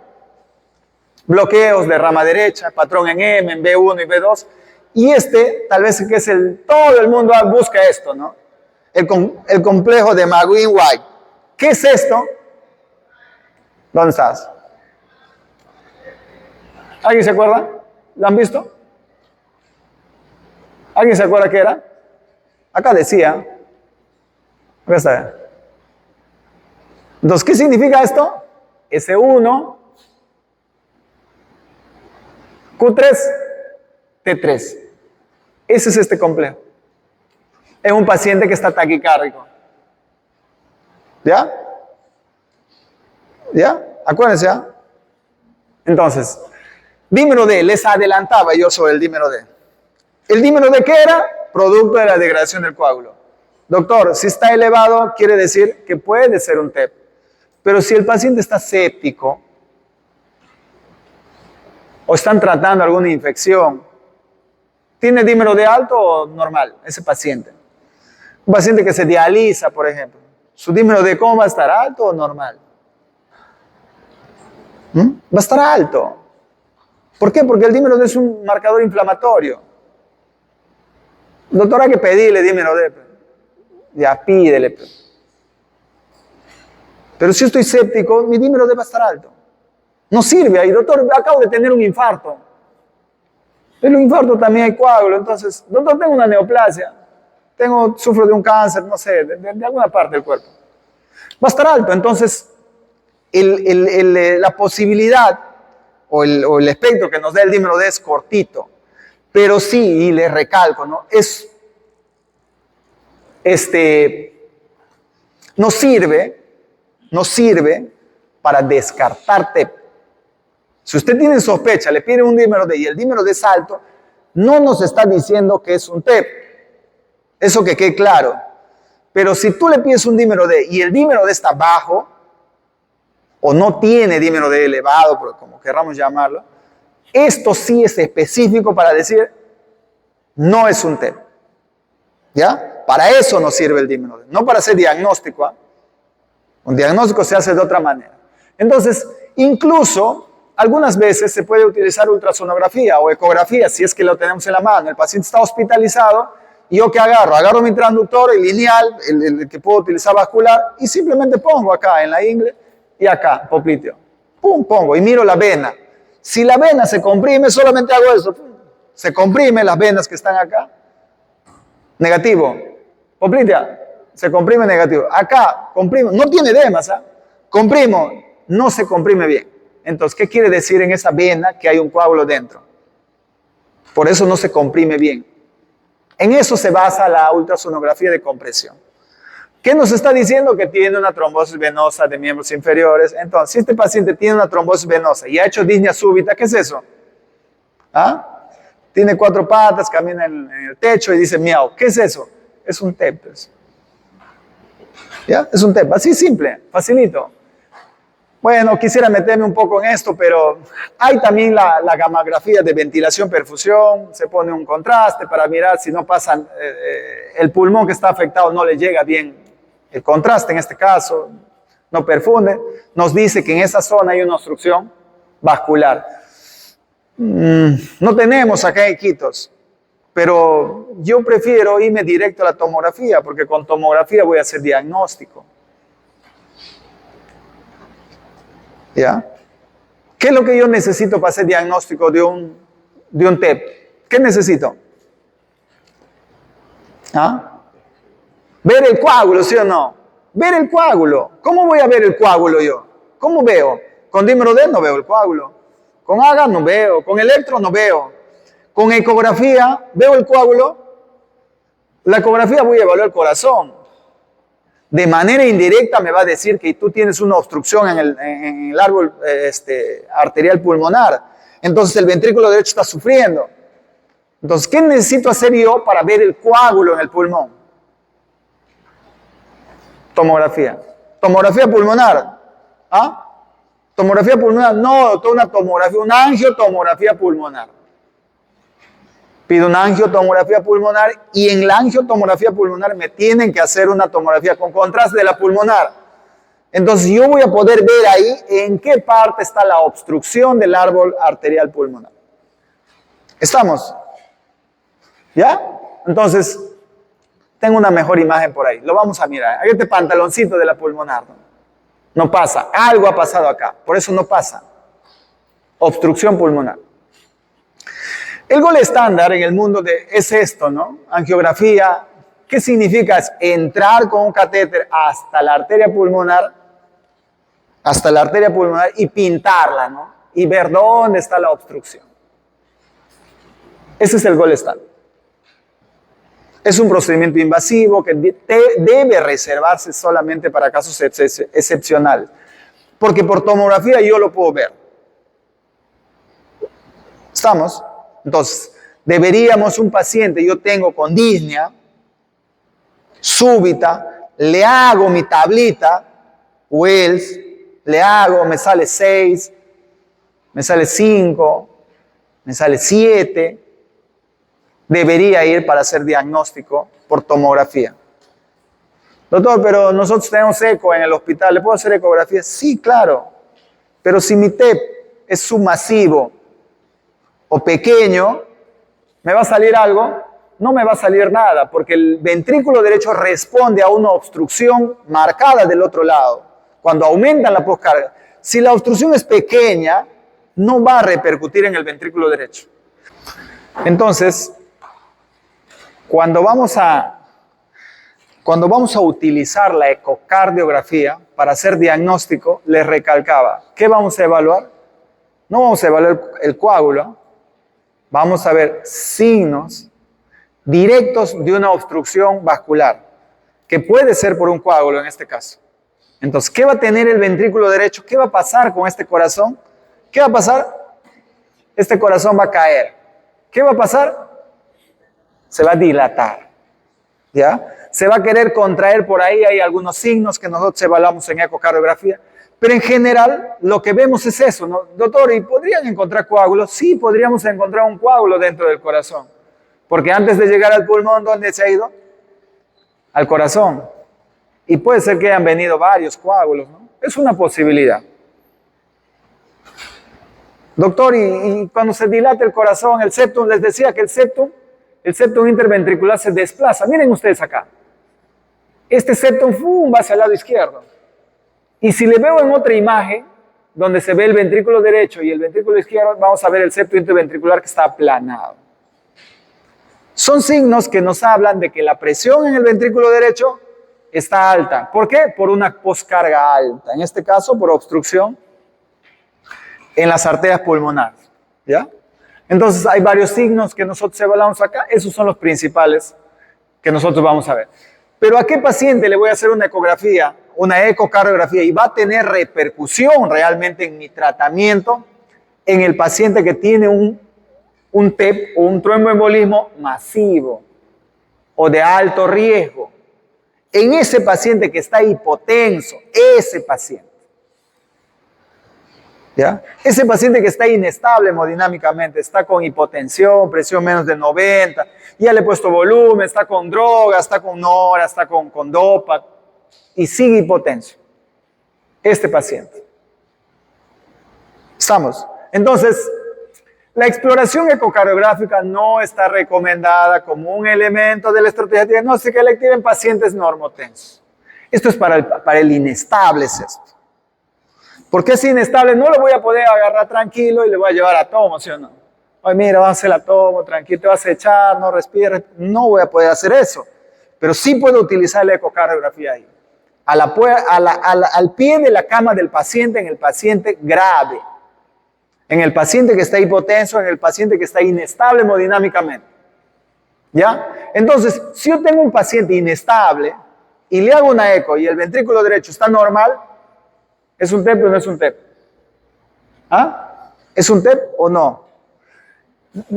A: Bloqueos de rama derecha, patrón en M, en B1 y B2. Y tal vez que es todo el mundo busca esto, ¿no? El complejo de McGuinn-White. ¿Qué es esto? ¿Dónde estás? ¿Alguien se acuerda? ¿Lo han visto? ¿Alguien se acuerda qué era? Acá decía. Acá está. Entonces, ¿qué significa esto? S1, Q3, T3. Ese es este complejo. Es un paciente que está taquicárdico. ¿Ya? ¿Ya? Acuérdense, ¿ya? Entonces, dímero D, les adelantaba yo sobre el dímero D. ¿El dímero D qué era? Producto de la degradación del coágulo. Doctor, si está elevado, quiere decir que puede ser un TEP. Pero si el paciente está séptico, o están tratando alguna infección, ¿tiene dímero D alto o normal ese paciente? Un paciente que se dializa, por ejemplo, ¿su dímero D cómo va a estar? ¿Alto o normal? Va a estar alto. ¿Por qué? Porque el dímero D es un marcador inflamatorio. Doctor, hay que pedirle dímero D. Ya, pídele. Pero si yo estoy séptico, mi dímero D va a estar alto. No sirve ahí, doctor, acabo de tener un infarto. En un infarto también hay coágulo, entonces, doctor, tengo una neoplasia, sufro de un cáncer, no sé, de alguna parte del cuerpo. Va a estar alto, entonces, la posibilidad o el espectro que nos da el dímero D es cortito, pero sí, y le recalco, ¿no? no sirve para descartar TEP. Si usted tiene sospecha, le pide un dímero D y el dímero D es alto, no nos está diciendo que es un TEP. Eso que quede claro. Pero si tú le pides un dímero D y el dímero D está bajo, o no tiene dímero D elevado, como querramos llamarlo, esto sí es específico para decir, no es un TEP. ¿Ya? Para eso nos sirve el dímero D, no para hacer diagnóstico. Un diagnóstico se hace de otra manera. Entonces, incluso, algunas veces se puede utilizar ultrasonografía o ecografía, si es que lo tenemos en la mano. El paciente está hospitalizado, y yo ¿qué agarro? Agarro mi transductor, el lineal, el que puedo utilizar vascular, y simplemente pongo acá en la ingle y acá, popliteo. Pum, pongo y miro la vena. Si la vena se comprime, solamente hago eso. Se comprime las venas que están acá. Negativo. Poplitea, se comprime negativo. Acá, comprimo. No tiene edemas, ¿eh? Comprimo, no se comprime bien. Entonces, ¿qué quiere decir en esa vena? Que hay un coágulo dentro. Por eso no se comprime bien. En eso se basa la ultrasonografía de compresión. ¿Qué nos está diciendo? Que tiene una trombosis venosa de miembros inferiores. Entonces, si este paciente tiene una trombosis venosa y ha hecho disnea súbita, ¿qué es eso? ¿Ah? Tiene 4 patas, camina en el techo y dice miau. ¿Qué es eso? Es un TEP. ¿Ya? Es un TEP. Así simple, facilito. Bueno, quisiera meterme un poco en esto, pero hay también la gamografía de ventilación-perfusión, se pone un contraste para mirar si no pasa, el pulmón que está afectado no le llega bien el contraste en este caso, no perfunde, nos dice que en esa zona hay una obstrucción, vascular. No tenemos acá en Iquitos, pero yo prefiero irme directo a la tomografía, porque con tomografía voy a hacer diagnóstico. ¿Ya? ¿Qué es lo que yo necesito para hacer diagnóstico de un TEP? ¿Qué necesito? ¿Ah? Ver el coágulo, ¿sí o no? Ver el coágulo. ¿Cómo voy a ver el coágulo yo? ¿Cómo veo? Con dímero D no veo el coágulo. Con AGA no veo. Con electro no veo. Con ecografía veo el coágulo. La ecografía voy a evaluar el corazón. De manera indirecta me va a decir que tú tienes una obstrucción en el árbol arterial pulmonar. Entonces el ventrículo derecho está sufriendo. Entonces, ¿qué necesito hacer yo para ver el coágulo en el pulmón? Tomografía. Tomografía pulmonar. ¿Ah? Tomografía pulmonar. No, toda una tomografía, una angiotomografía pulmonar. Pido una angiotomografía pulmonar y en la angiotomografía pulmonar me tienen que hacer una tomografía con contraste de la pulmonar. Entonces yo voy a poder ver ahí en qué parte está la obstrucción del árbol arterial pulmonar. ¿Estamos? ¿Ya? Entonces, tengo una mejor imagen por ahí. Lo vamos a mirar. Hay este pantaloncito de la pulmonar. No pasa. Algo ha pasado acá. Por eso no pasa. Obstrucción pulmonar. El gol estándar en el mundo es esto, ¿no? Angiografía. ¿Qué significa? Es entrar con un catéter hasta la arteria pulmonar y pintarla, ¿no? Y ver dónde está la obstrucción. Ese es el gol estándar. Es un procedimiento invasivo que debe reservarse solamente para casos excepcionales. Porque por tomografía yo lo puedo ver. ¿Estamos? Entonces, deberíamos un paciente, yo tengo con disnea súbita, le hago mi tablita, Wells, le hago, me sale 6, me sale 5, me sale 7. Debería ir para hacer diagnóstico por tomografía. Doctor, pero nosotros tenemos eco en el hospital, ¿le puedo hacer ecografía? Sí, claro, pero si mi TEP es submasivo o pequeño, ¿me va a salir algo? No me va a salir nada, porque el ventrículo derecho responde a una obstrucción marcada del otro lado, cuando aumentan la poscarga. Si la obstrucción es pequeña, no va a repercutir en el ventrículo derecho. Entonces, cuando vamos a utilizar la ecocardiografía para hacer diagnóstico, les recalcaba, ¿qué vamos a evaluar? No vamos a evaluar el coágulo, vamos a ver signos directos de una obstrucción vascular, que puede ser por un coágulo en este caso. Entonces, ¿qué va a tener el ventrículo derecho? ¿Qué va a pasar con este corazón? ¿Qué va a pasar? Este corazón va a caer. ¿Qué va a pasar? Se va a dilatar, ¿ya? Se va a querer contraer por ahí, hay algunos signos que nosotros evaluamos en ecocardiografía, pero en general lo que vemos es eso, ¿no? Doctor, ¿y podrían encontrar coágulos? Sí, podríamos encontrar un coágulo dentro del corazón, porque antes de llegar al pulmón, ¿dónde se ha ido? Al corazón. Y puede ser que hayan venido varios coágulos, ¿no? Es una posibilidad. Doctor, y cuando se dilata el corazón, el septum, les decía que el septum interventricular se desplaza. Miren ustedes acá. Este septum va hacia el lado izquierdo. Y si le veo en otra imagen, donde se ve el ventrículo derecho y el ventrículo izquierdo, vamos a ver el septum interventricular que está aplanado. Son signos que nos hablan de que la presión en el ventrículo derecho está alta. ¿Por qué? Por una poscarga alta. En este caso, por obstrucción en las arterias pulmonares. ¿Ya? Entonces, hay varios signos que nosotros evaluamos acá. Esos son los principales que nosotros vamos a ver. Pero ¿a qué paciente le voy a hacer una ecografía, una ecocardiografía y va a tener repercusión realmente en mi tratamiento? En el paciente que tiene un TEP o un tromboembolismo masivo o de alto riesgo. En ese paciente que está hipotenso, ese paciente. ¿Ya? Ese paciente que está inestable hemodinámicamente, está con hipotensión, presión menos de 90, ya le he puesto volumen, está con droga, está con nora, está con dopa y sigue hipotenso. Este paciente. ¿Estamos? Entonces, la exploración ecocardiográfica no está recomendada como un elemento de la estrategia diagnóstica electiva en pacientes normotensos. Esto es para el inestable, es esto. Porque es inestable, no lo voy a poder agarrar tranquilo y le voy a llevar a tomo, ¿sí o no? Oye, mira, vas a hacer la tomo, tranquilo, te vas a echar, no respires. No voy a poder hacer eso. Pero sí puedo utilizar la ecocardiografía ahí. Al pie de la cama del paciente, en el paciente grave. En el paciente que está hipotenso, en el paciente que está inestable hemodinámicamente. ¿Ya? Entonces, si yo tengo un paciente inestable y le hago una eco y el ventrículo derecho está normal, ¿es un TEP o no es un TEP? ¿Ah? ¿Es un TEP o no?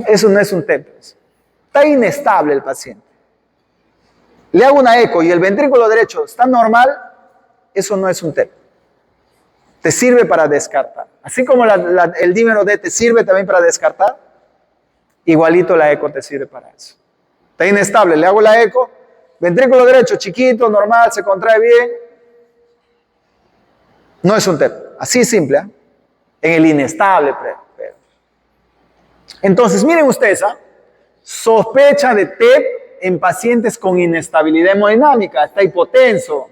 A: Eso no es un TEP. Está inestable el paciente. Le hago una eco y el ventrículo derecho está normal, eso no es un TEP. Te sirve para descartar. Así como el dímero D te sirve también para descartar, igualito la eco te sirve para eso. Está inestable, le hago la eco, ventrículo derecho chiquito, normal, se contrae bien, no es un TEP. Así simple, ¿eh? En el inestable. Entonces, miren ustedes, sospecha de TEP en pacientes con inestabilidad hemodinámica, está hipotenso.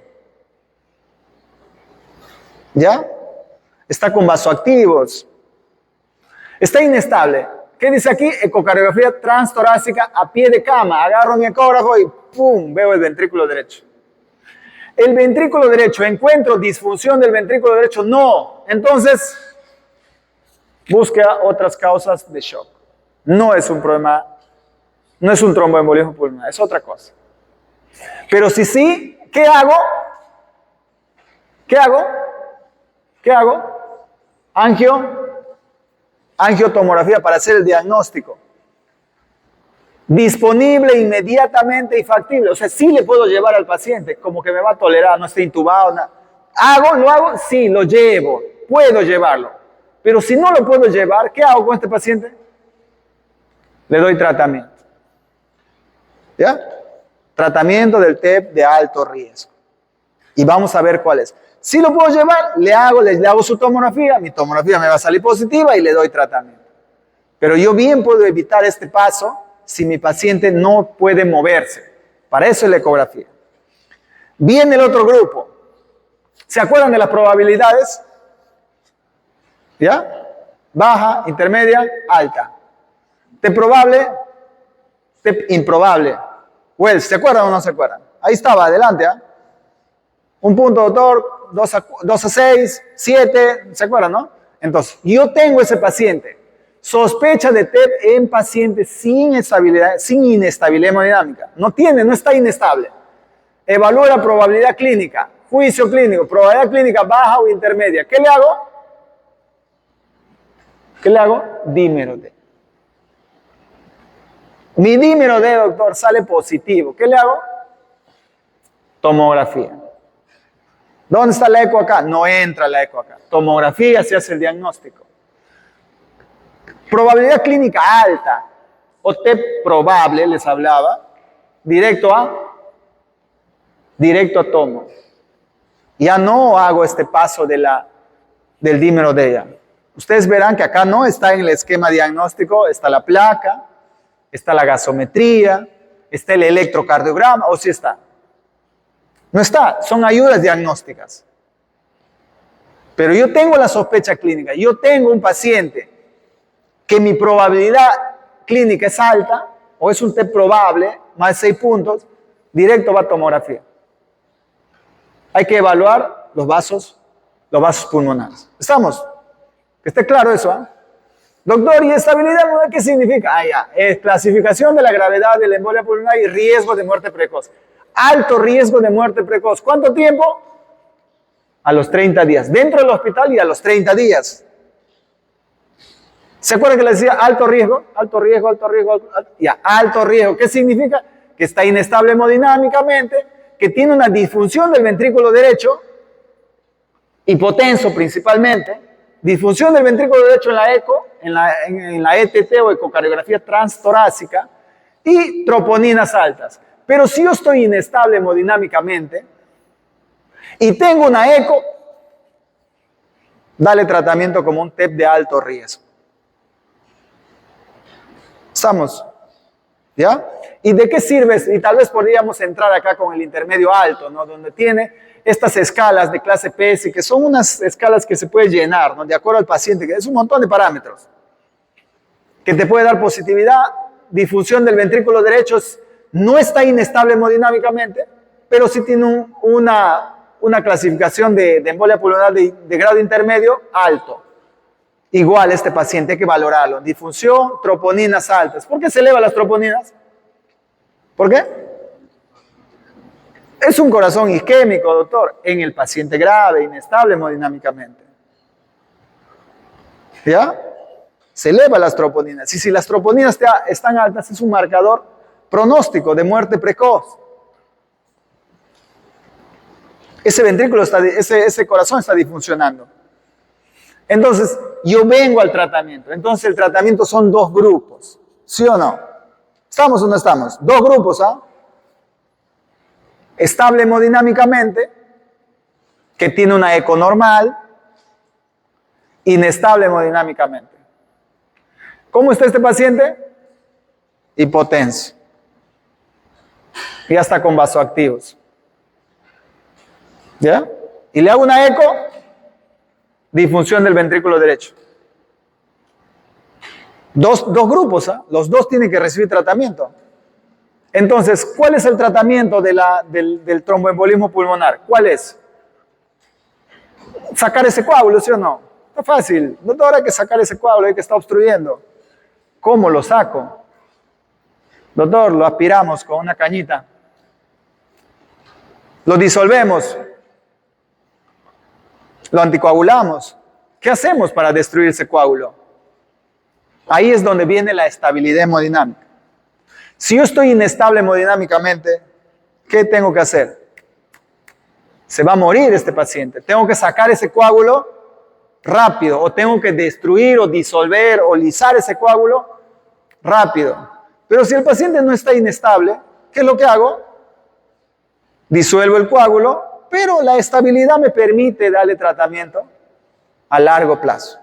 A: ¿Ya? Está con vasoactivos. Está inestable. ¿Qué dice aquí? Ecocardiografía transtorácica a pie de cama. Agarro mi ecógrafo y ¡pum! Veo el ventrículo derecho. El ventrículo derecho, ¿encuentro disfunción del ventrículo derecho? No. Entonces, busca otras causas de shock. No es un problema, no es un tromboembolismo pulmonar, es otra cosa. Pero si sí, ¿qué hago? ¿Qué hago? ¿Qué hago? Angiotomografía para hacer el diagnóstico. Disponible inmediatamente y factible. O sea, sí le puedo llevar al paciente, como que me va a tolerar, no está intubado, nada. ¿Lo hago? Sí, lo llevo. Puedo llevarlo. Pero si no lo puedo llevar, ¿qué hago con este paciente? Le doy tratamiento. ¿Ya? Tratamiento del TEP de alto riesgo. Y vamos a ver cuál es. Si lo puedo llevar, le hago su tomografía, mi tomografía me va a salir positiva y le doy tratamiento. Pero yo bien puedo evitar este paso si mi paciente no puede moverse. Para eso es la ecografía. Viene el otro grupo. ¿Se acuerdan de las probabilidades? ¿Ya? Baja, intermedia, alta. TEP probable, TEP improbable. Wells, ¿se acuerdan o no se acuerdan? Ahí estaba, adelante, ¿eh? Un punto, doctor, 2 a 6, 7, ¿se acuerdan, no? Entonces, yo tengo ese paciente, sospecha de TEP en pacientes sin inestabilidad hemodinámica. No está inestable. Evalúa la probabilidad clínica, juicio clínico, probabilidad clínica baja o intermedia. ¿Qué le hago? ¿Qué le hago? Dímero D. Mi dímero D, doctor, sale positivo. ¿Qué le hago? Tomografía. ¿Dónde está la eco acá? No entra la eco acá. Tomografía, se hace el diagnóstico. Probabilidad clínica alta, o TEP probable, les hablaba, directo a tomo. Ya no hago este paso del dímero D ya. Ustedes verán que acá no está en el esquema diagnóstico, está la placa, está la gasometría, está el electrocardiograma, o sí está. No está, son ayudas diagnósticas. Pero yo tengo la sospecha clínica, yo tengo un paciente que mi probabilidad clínica es alta, o es un TEP probable, más de 6 puntos, directo va a tomografía. Hay que evaluar los vasos pulmonares. ¿Estamos? Que esté claro eso, ¿eh? Doctor, ¿y estabilidad hemodinámica qué significa? Ya, es clasificación de la gravedad de la embolia pulmonar y riesgo de muerte precoz. Alto riesgo de muerte precoz. ¿Cuánto tiempo? A los 30 días. Dentro del hospital y a los 30 días. ¿Se acuerdan que le decía alto riesgo? Alto riesgo, alto riesgo. Ya, alto riesgo. ¿Qué significa? Que está inestable hemodinámicamente, que tiene una disfunción del ventrículo derecho, hipotenso principalmente, disfunción del ventrículo derecho en la eco, en la ETT o ecocardiografía transtorácica, y troponinas altas. Pero si yo estoy inestable hemodinámicamente y tengo una eco, dale tratamiento como un TEP de alto riesgo. ¿Estamos? ¿Ya? ¿Y de qué sirve? Y tal vez podríamos entrar acá con el intermedio alto, ¿no? Donde tiene estas escalas de clase PESI, que son unas escalas que se puede llenar, ¿no? De acuerdo al paciente, que es un montón de parámetros, que te puede dar positividad, difusión del ventrículo derecho, no está inestable hemodinámicamente, pero sí tiene una clasificación de embolia pulmonar de grado intermedio alto. Igual este paciente hay que valorarlo. Difusión, troponinas altas. ¿Por qué se elevan las troponinas? ¿Por qué? Es un corazón isquémico, doctor, en el paciente grave, inestable hemodinámicamente. ¿Ya? Se elevan las troponinas. Y si las troponinas están altas, es un marcador pronóstico de muerte precoz. Ese ventrículo, ese corazón está disfuncionando. Entonces, yo vengo al tratamiento. Entonces, el tratamiento son dos grupos. ¿Sí o no? ¿Estamos o no estamos? Dos grupos, ¿ah? Estable hemodinámicamente, que tiene una eco normal, inestable hemodinámicamente. ¿Cómo está este paciente? Hipotenso. Ya está con vasoactivos. ¿Ya? Y le hago una eco, disfunción del ventrículo derecho. Dos grupos, ¿eh? Los dos tienen que recibir tratamiento. Entonces, ¿cuál es el tratamiento del tromboembolismo pulmonar? ¿Cuál es? Sacar ese coágulo, ¿sí o no? Está fácil. No hay que sacar ese coágulo, hay que está obstruyendo. ¿Cómo lo saco? Doctor, lo aspiramos con una cañita. Lo disolvemos. Lo anticoagulamos. ¿Qué hacemos para destruir ese coágulo? Ahí es donde viene la estabilidad hemodinámica. Si yo estoy inestable hemodinámicamente, ¿qué tengo que hacer? Se va a morir este paciente. Tengo que sacar ese coágulo rápido, o tengo que destruir o disolver o lisar ese coágulo rápido. Pero si el paciente no está inestable, ¿qué es lo que hago? Disuelvo el coágulo, pero la estabilidad me permite darle tratamiento a largo plazo.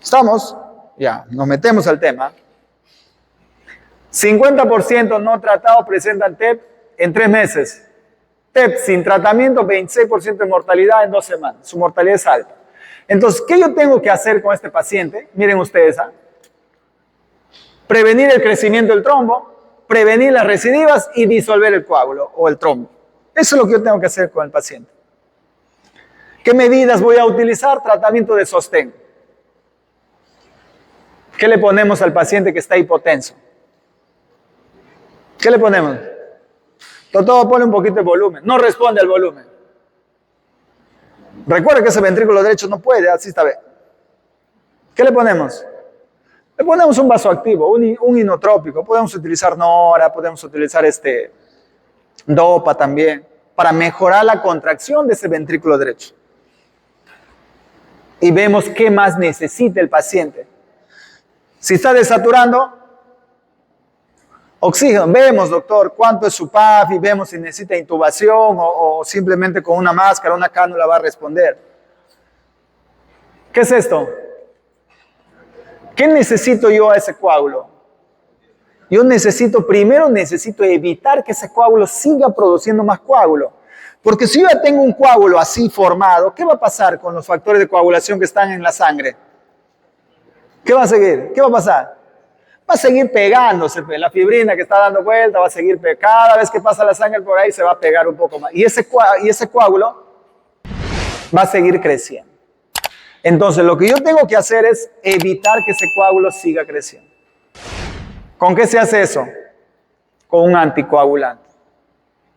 A: ¿Estamos? Ya, nos metemos al tema. 50% no tratados presentan TEP en 3 meses. TEP sin tratamiento, 26% de mortalidad en 2 semanas. Su mortalidad es alta. Entonces, ¿qué yo tengo que hacer con este paciente? Miren ustedes, ¿ah? Prevenir el crecimiento del trombo, prevenir las recidivas y disolver el coágulo o el trombo. Eso es lo que yo tengo que hacer con el paciente. ¿Qué medidas voy a utilizar? Tratamiento de sostén. ¿Qué le ponemos al paciente que está hipotenso? ¿Qué le ponemos? Todo pone un poquito de volumen. No responde al volumen. Recuerda que ese ventrículo derecho no puede, así está bien. ¿Qué le ponemos? Le ponemos un vasoactivo, un inotrópico. Podemos utilizar Nora, podemos utilizar Dopa también, para mejorar la contracción de ese ventrículo derecho. Y vemos qué más necesita el paciente. Si está desaturando, oxígeno. Vemos, doctor, cuánto es su PAF y vemos si necesita intubación o simplemente con una máscara, una cánula va a responder. ¿Qué es esto? ¿Qué necesito yo a ese coágulo? Yo primero necesito evitar que ese coágulo siga produciendo más coágulo. Porque si yo ya tengo un coágulo así formado, ¿qué va a pasar con los factores de coagulación que están en la sangre? ¿Qué va a seguir? ¿Qué va a pasar? Va a seguir pegándose, la fibrina que está dando vuelta va a seguir pegando. Cada vez que pasa la sangre por ahí se va a pegar un poco más. Y ese coágulo va a seguir creciendo. Entonces, lo que yo tengo que hacer es evitar que ese coágulo siga creciendo. ¿Con qué se hace eso? Con un anticoagulante.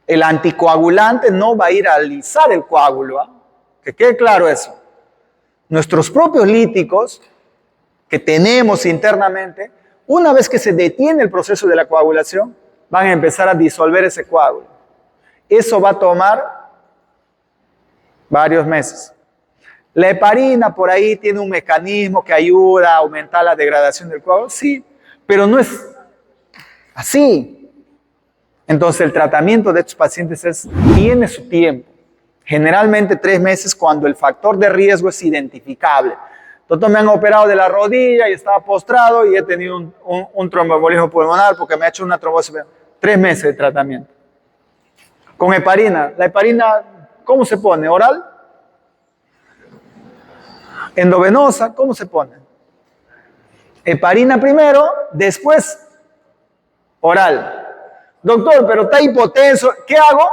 A: El anticoagulante no va a ir a alisar el coágulo, ¿eh? Que quede claro eso. Nuestros propios líticos que tenemos internamente, una vez que se detiene el proceso de la coagulación, van a empezar a disolver ese coágulo. Eso va a tomar varios meses. La heparina por ahí tiene un mecanismo que ayuda a aumentar la degradación del coágulo, sí, pero no es así. Entonces el tratamiento de estos pacientes tiene su tiempo. Generalmente 3 meses cuando el factor de riesgo es identificable. Doctor, me han operado de la rodilla y estaba postrado y he tenido un tromboembolismo pulmonar porque me ha hecho una trombosis. 3 meses de tratamiento. Con heparina. La heparina, ¿cómo se pone? ¿Oral? Endovenosa, ¿cómo se pone? Heparina primero, después oral. Doctor, pero está hipotenso, ¿qué hago?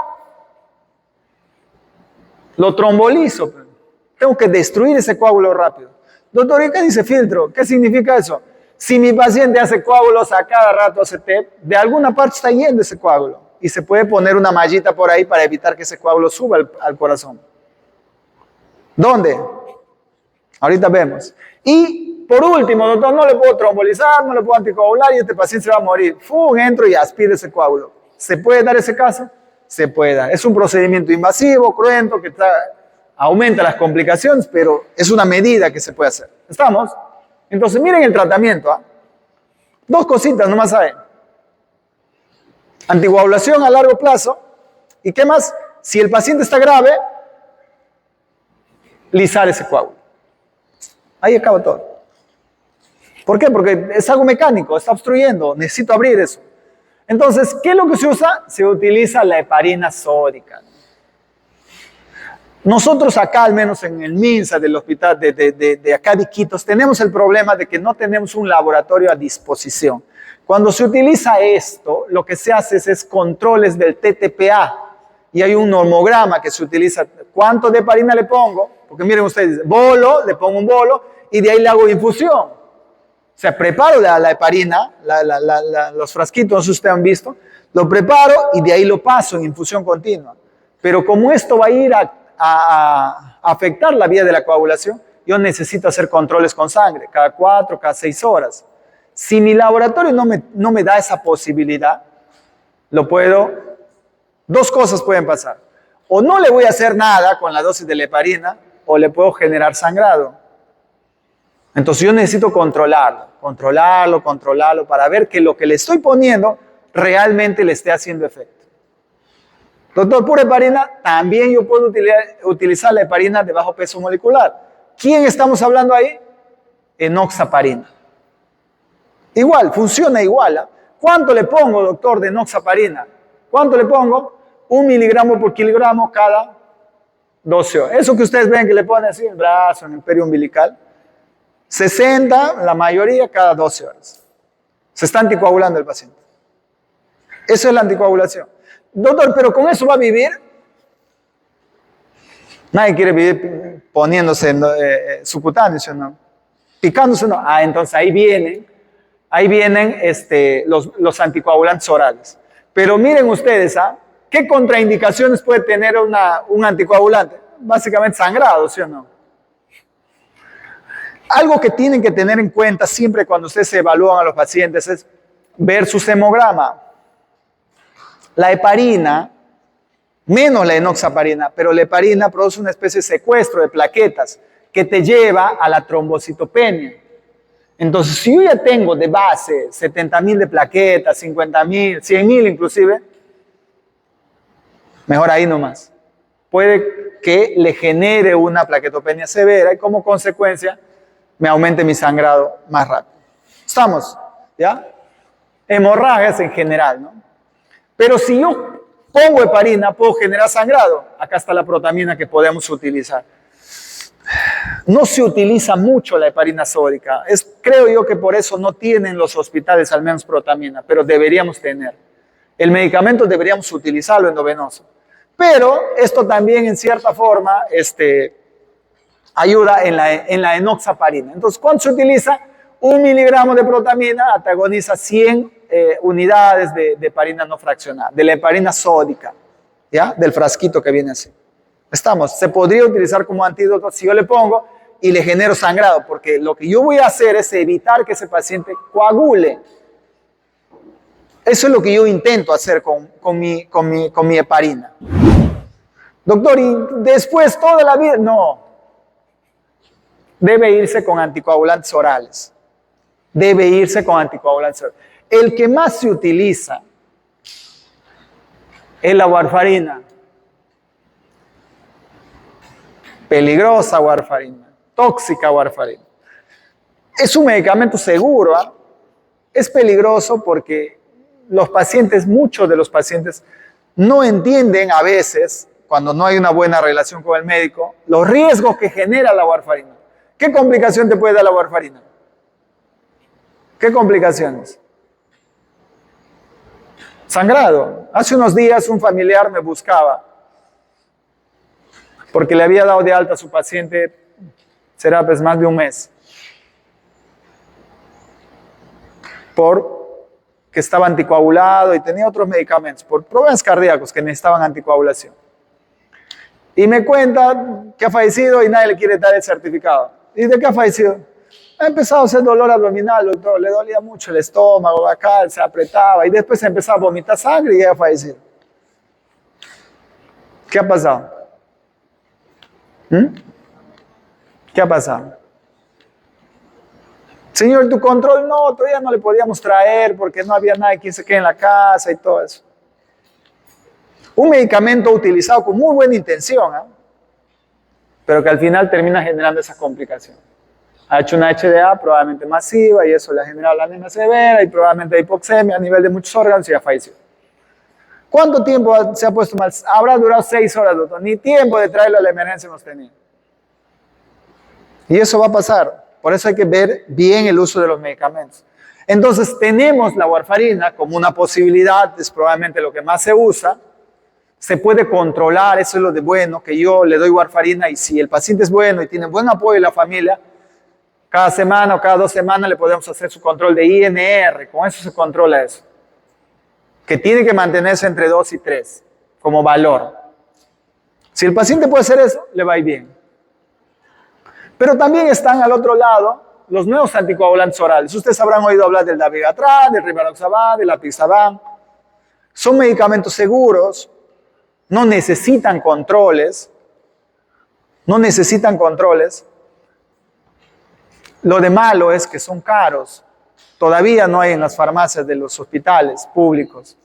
A: Lo trombolizo. Tengo que destruir ese coágulo rápido. Doctor, ¿y qué dice filtro? ¿Qué significa eso? Si mi paciente hace coágulos a cada rato, hace TEP, de alguna parte está yendo ese coágulo y se puede poner una mallita por ahí para evitar que ese coágulo suba al corazón. ¿Dónde? Ahorita vemos. Y por último, doctor, no le puedo trombolizar, no le puedo anticoagular y este paciente se va a morir. Entro y aspiro ese coágulo. ¿Se puede dar ese caso? Se puede dar. Es un procedimiento invasivo, cruento, que aumenta las complicaciones, pero es una medida que se puede hacer. ¿Estamos? Entonces, miren el tratamiento. ¿Ah? 2 cositas nomás hay. Anticoagulación a largo plazo. ¿Y qué más? Si el paciente está grave, lisar ese coágulo. Ahí acaba todo. ¿Por qué? Porque es algo mecánico, está obstruyendo, necesito abrir eso. Entonces, ¿qué es lo que se usa? Se utiliza la heparina sódica. Nosotros acá, al menos en el MINSA del hospital de acá de Iquitos, tenemos el problema de que no tenemos un laboratorio a disposición. Cuando se utiliza esto, lo que se hace es controles del TTPA y hay un normograma que se utiliza. ¿Cuánto de heparina le pongo? Porque miren ustedes, bolo, le pongo un bolo y de ahí le hago infusión. O sea, preparo la heparina, los frasquitos, no sé si ustedes han visto, lo preparo y de ahí lo paso en infusión continua. Pero como esto va a ir a afectar la vía de la coagulación, yo necesito hacer controles con sangre, cada 4, cada 6 horas. Si mi laboratorio no me da esa posibilidad, 2 cosas pueden pasar. O no le voy a hacer nada con la dosis de la heparina, o le puedo generar sangrado. Entonces yo necesito controlarlo para ver que lo que le estoy poniendo realmente le esté haciendo efecto. Doctor, pura heparina, también yo puedo utilizar la heparina de bajo peso molecular. ¿Quién estamos hablando ahí? Enoxaparina. Igual, funciona igual. ¿Eh? ¿Cuánto le pongo, doctor, de enoxaparina? ¿Cuánto le pongo? 1 miligramo por kilogramo cada 12 horas. Eso que ustedes ven que le ponen así en el brazo, en el perio umbilical. 60, la mayoría, cada 12 horas. Se está anticoagulando el paciente. Eso es la anticoagulación. Doctor, ¿pero con eso va a vivir? Nadie quiere vivir poniéndose subcutáneo, ¿no? Picándose, ¿no? Entonces ahí vienen los anticoagulantes orales. Pero miren ustedes, ¿qué contraindicaciones puede tener un anticoagulante? Básicamente sangrado, ¿sí o no? Algo que tienen que tener en cuenta siempre cuando ustedes se evalúan a los pacientes es ver su hemograma. La heparina, menos la enoxaparina, pero la heparina produce una especie de secuestro de plaquetas que te lleva a la trombocitopenia. Entonces, si yo ya tengo de base 70.000 de plaquetas, 50.000, 100.000 inclusive, mejor ahí nomás. Puede que le genere una plaquetopenia severa y como consecuencia me aumente mi sangrado más rápido. ¿Estamos? ¿Ya? Hemorragias en general, ¿no? Pero si yo pongo heparina, puedo generar sangrado. Acá está la protamina que podemos utilizar. No se utiliza mucho la heparina sódica. Creo yo que por eso no tienen los hospitales al menos protamina, pero deberíamos tener. El medicamento deberíamos utilizarlo endovenoso. Pero esto también en cierta forma ayuda en la enoxaparina. Entonces, ¿cuánto se utiliza? 1 miligramo de protamina antagoniza 100 unidades de heparina no fraccionada, de la heparina sódica, ¿ya? Del frasquito que viene así. Estamos, se podría utilizar como antídoto si yo le pongo y le genero sangrado, porque lo que yo voy a hacer es evitar que ese paciente coagule. Eso es lo que yo intento hacer con mi heparina. Doctor, ¿y después toda la vida? No. Debe irse con anticoagulantes orales. Debe irse con anticoagulantes orales. El que más se utiliza es la warfarina. Peligrosa warfarina, tóxica warfarina. Es un medicamento seguro, ¿eh? Es peligroso porque los pacientes, muchos de los pacientes, no entienden a veces, cuando no hay una buena relación con el médico, los riesgos que genera la warfarina. ¿Qué complicación te puede dar la warfarina? ¿Qué complicaciones? Sangrado. Hace unos días un familiar me buscaba porque le había dado de alta a su paciente, será pues más de un mes, porque estaba anticoagulado y tenía otros medicamentos, por problemas cardíacos que necesitaban anticoagulación. Y me cuenta que ha fallecido y nadie le quiere dar el certificado. ¿Y de qué ha fallecido? Ha empezado a hacer dolor abdominal, doctor, le dolía mucho el estómago, acá se apretaba y después se empezó a vomitar sangre y ya ha fallecido. ¿Qué ha pasado? ¿Qué ha pasado? Señor, tu control no, todavía no le podíamos traer porque no había nadie quien se quede en la casa y todo eso. Un medicamento utilizado con muy buena intención, ¿eh? Pero que al final termina generando esa complicación. Ha hecho una HDA probablemente masiva y eso le ha generado la anemia severa y probablemente hipoxemia a nivel de muchos órganos y ha fallecido. ¿Cuánto tiempo se ha puesto mal? Habrá durado 6 horas, doctor. Ni tiempo de traerlo a la emergencia hemos tenido. Y eso va a pasar. Por eso hay que ver bien el uso de los medicamentos. Entonces tenemos la warfarina como una posibilidad, es probablemente lo que más se usa. Se puede controlar, eso es lo de bueno, que yo le doy warfarina y si el paciente es bueno y tiene buen apoyo de la familia, cada semana o cada 2 semanas le podemos hacer su control de INR, con eso se controla eso. Que tiene que mantenerse entre 2 y 3 como valor. Si el paciente puede hacer eso, le va a ir bien. Pero también están al otro lado los nuevos anticoagulantes orales. Ustedes habrán oído hablar del dabigatran, del rivaroxaban, del apixaban. Son medicamentos seguros, no necesitan controles. No necesitan controles. Lo de malo es que son caros. Todavía no hay en las farmacias de los hospitales públicos.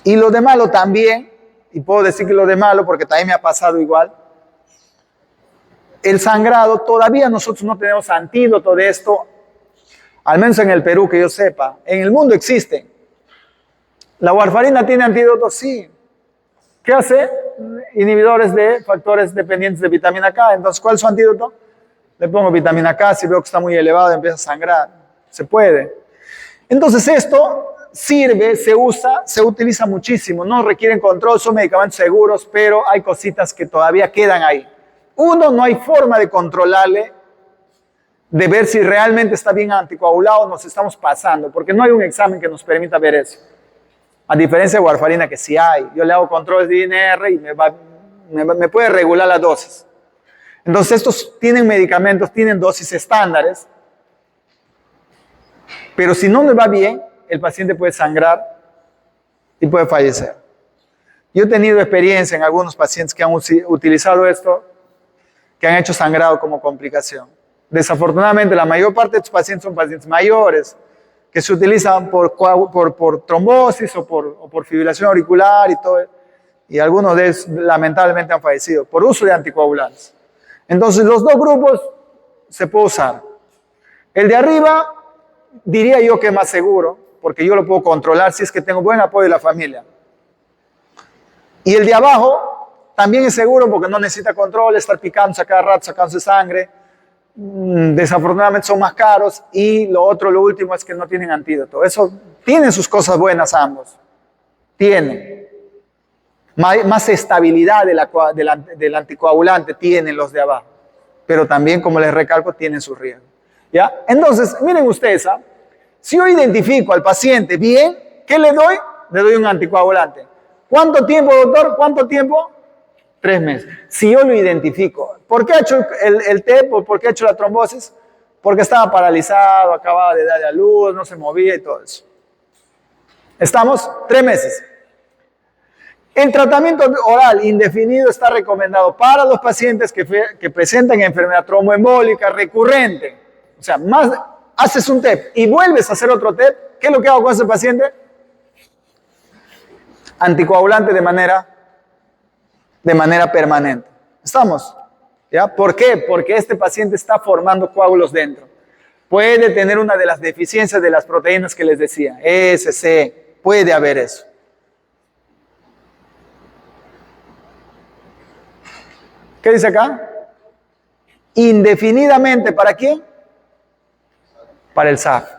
A: Y lo de malo también, y puedo decir que lo de malo porque también me ha pasado igual, el sangrado, todavía nosotros no tenemos antídoto de esto, al menos en el Perú que yo sepa. En el mundo existen. ¿La warfarina tiene antídoto? Sí. ¿Qué hace? Inhibidores de factores dependientes de vitamina K. Entonces, ¿cuál es su antídoto? Le pongo vitamina K, si veo que está muy elevado empieza a sangrar. Se puede. Entonces esto sirve, se usa, se utiliza muchísimo. No requieren control, son medicamentos seguros, pero hay cositas que todavía quedan ahí. Uno, no hay forma de controlarle, de ver si realmente está bien anticoagulado o nos estamos pasando, porque no hay un examen que nos permita ver eso. A diferencia de warfarina, que sí hay. Yo le hago controles de INR y me puede regular las dosis. Entonces estos tienen medicamentos, tienen dosis estándares, pero si no le va bien, el paciente puede sangrar y puede fallecer. Yo he tenido experiencia en algunos pacientes que han utilizado esto, que han hecho sangrado como complicación. Desafortunadamente, la mayor parte de estos pacientes son pacientes mayores, que se utilizan por trombosis o por fibrilación auricular y todo, y algunos de ellos lamentablemente han fallecido por uso de anticoagulantes. Entonces, los dos grupos se puede usar. El de arriba, diría yo que es más seguro, porque yo lo puedo controlar si es que tengo buen apoyo de la familia. Y el de abajo también es seguro porque no necesita control, estar picándose a cada rato, sacándose sangre. Desafortunadamente son más caros. Y lo último es que no tienen antídoto. Eso tienen sus cosas buenas ambos. Tienen. Más estabilidad del anticoagulante tienen los de abajo. Pero también, como les recalco, tienen sus riesgos. ¿Ya? Entonces, miren ustedes, ¿ah? Si yo identifico al paciente bien, ¿qué le doy? Le doy un anticoagulante. ¿Cuánto tiempo, doctor? ¿Cuánto tiempo? 3 meses. Si yo lo identifico. ¿Por qué ha hecho el TEP o por qué ha hecho la trombosis? Porque estaba paralizado, acababa de darle a luz, no se movía y todo eso. ¿Estamos? 3 meses. El tratamiento oral indefinido está recomendado para los pacientes que presentan enfermedad tromboembólica recurrente. O sea, haces un TEP y vuelves a hacer otro TEP. ¿Qué es lo que hago con ese paciente? Anticoagulante de manera permanente. ¿Estamos? ¿Ya? ¿Por qué? Porque este paciente está formando coágulos dentro. Puede tener una de las deficiencias de las proteínas que les decía, SC, puede haber eso. ¿Qué dice acá? Indefinidamente, ¿para quién? Para el SAF.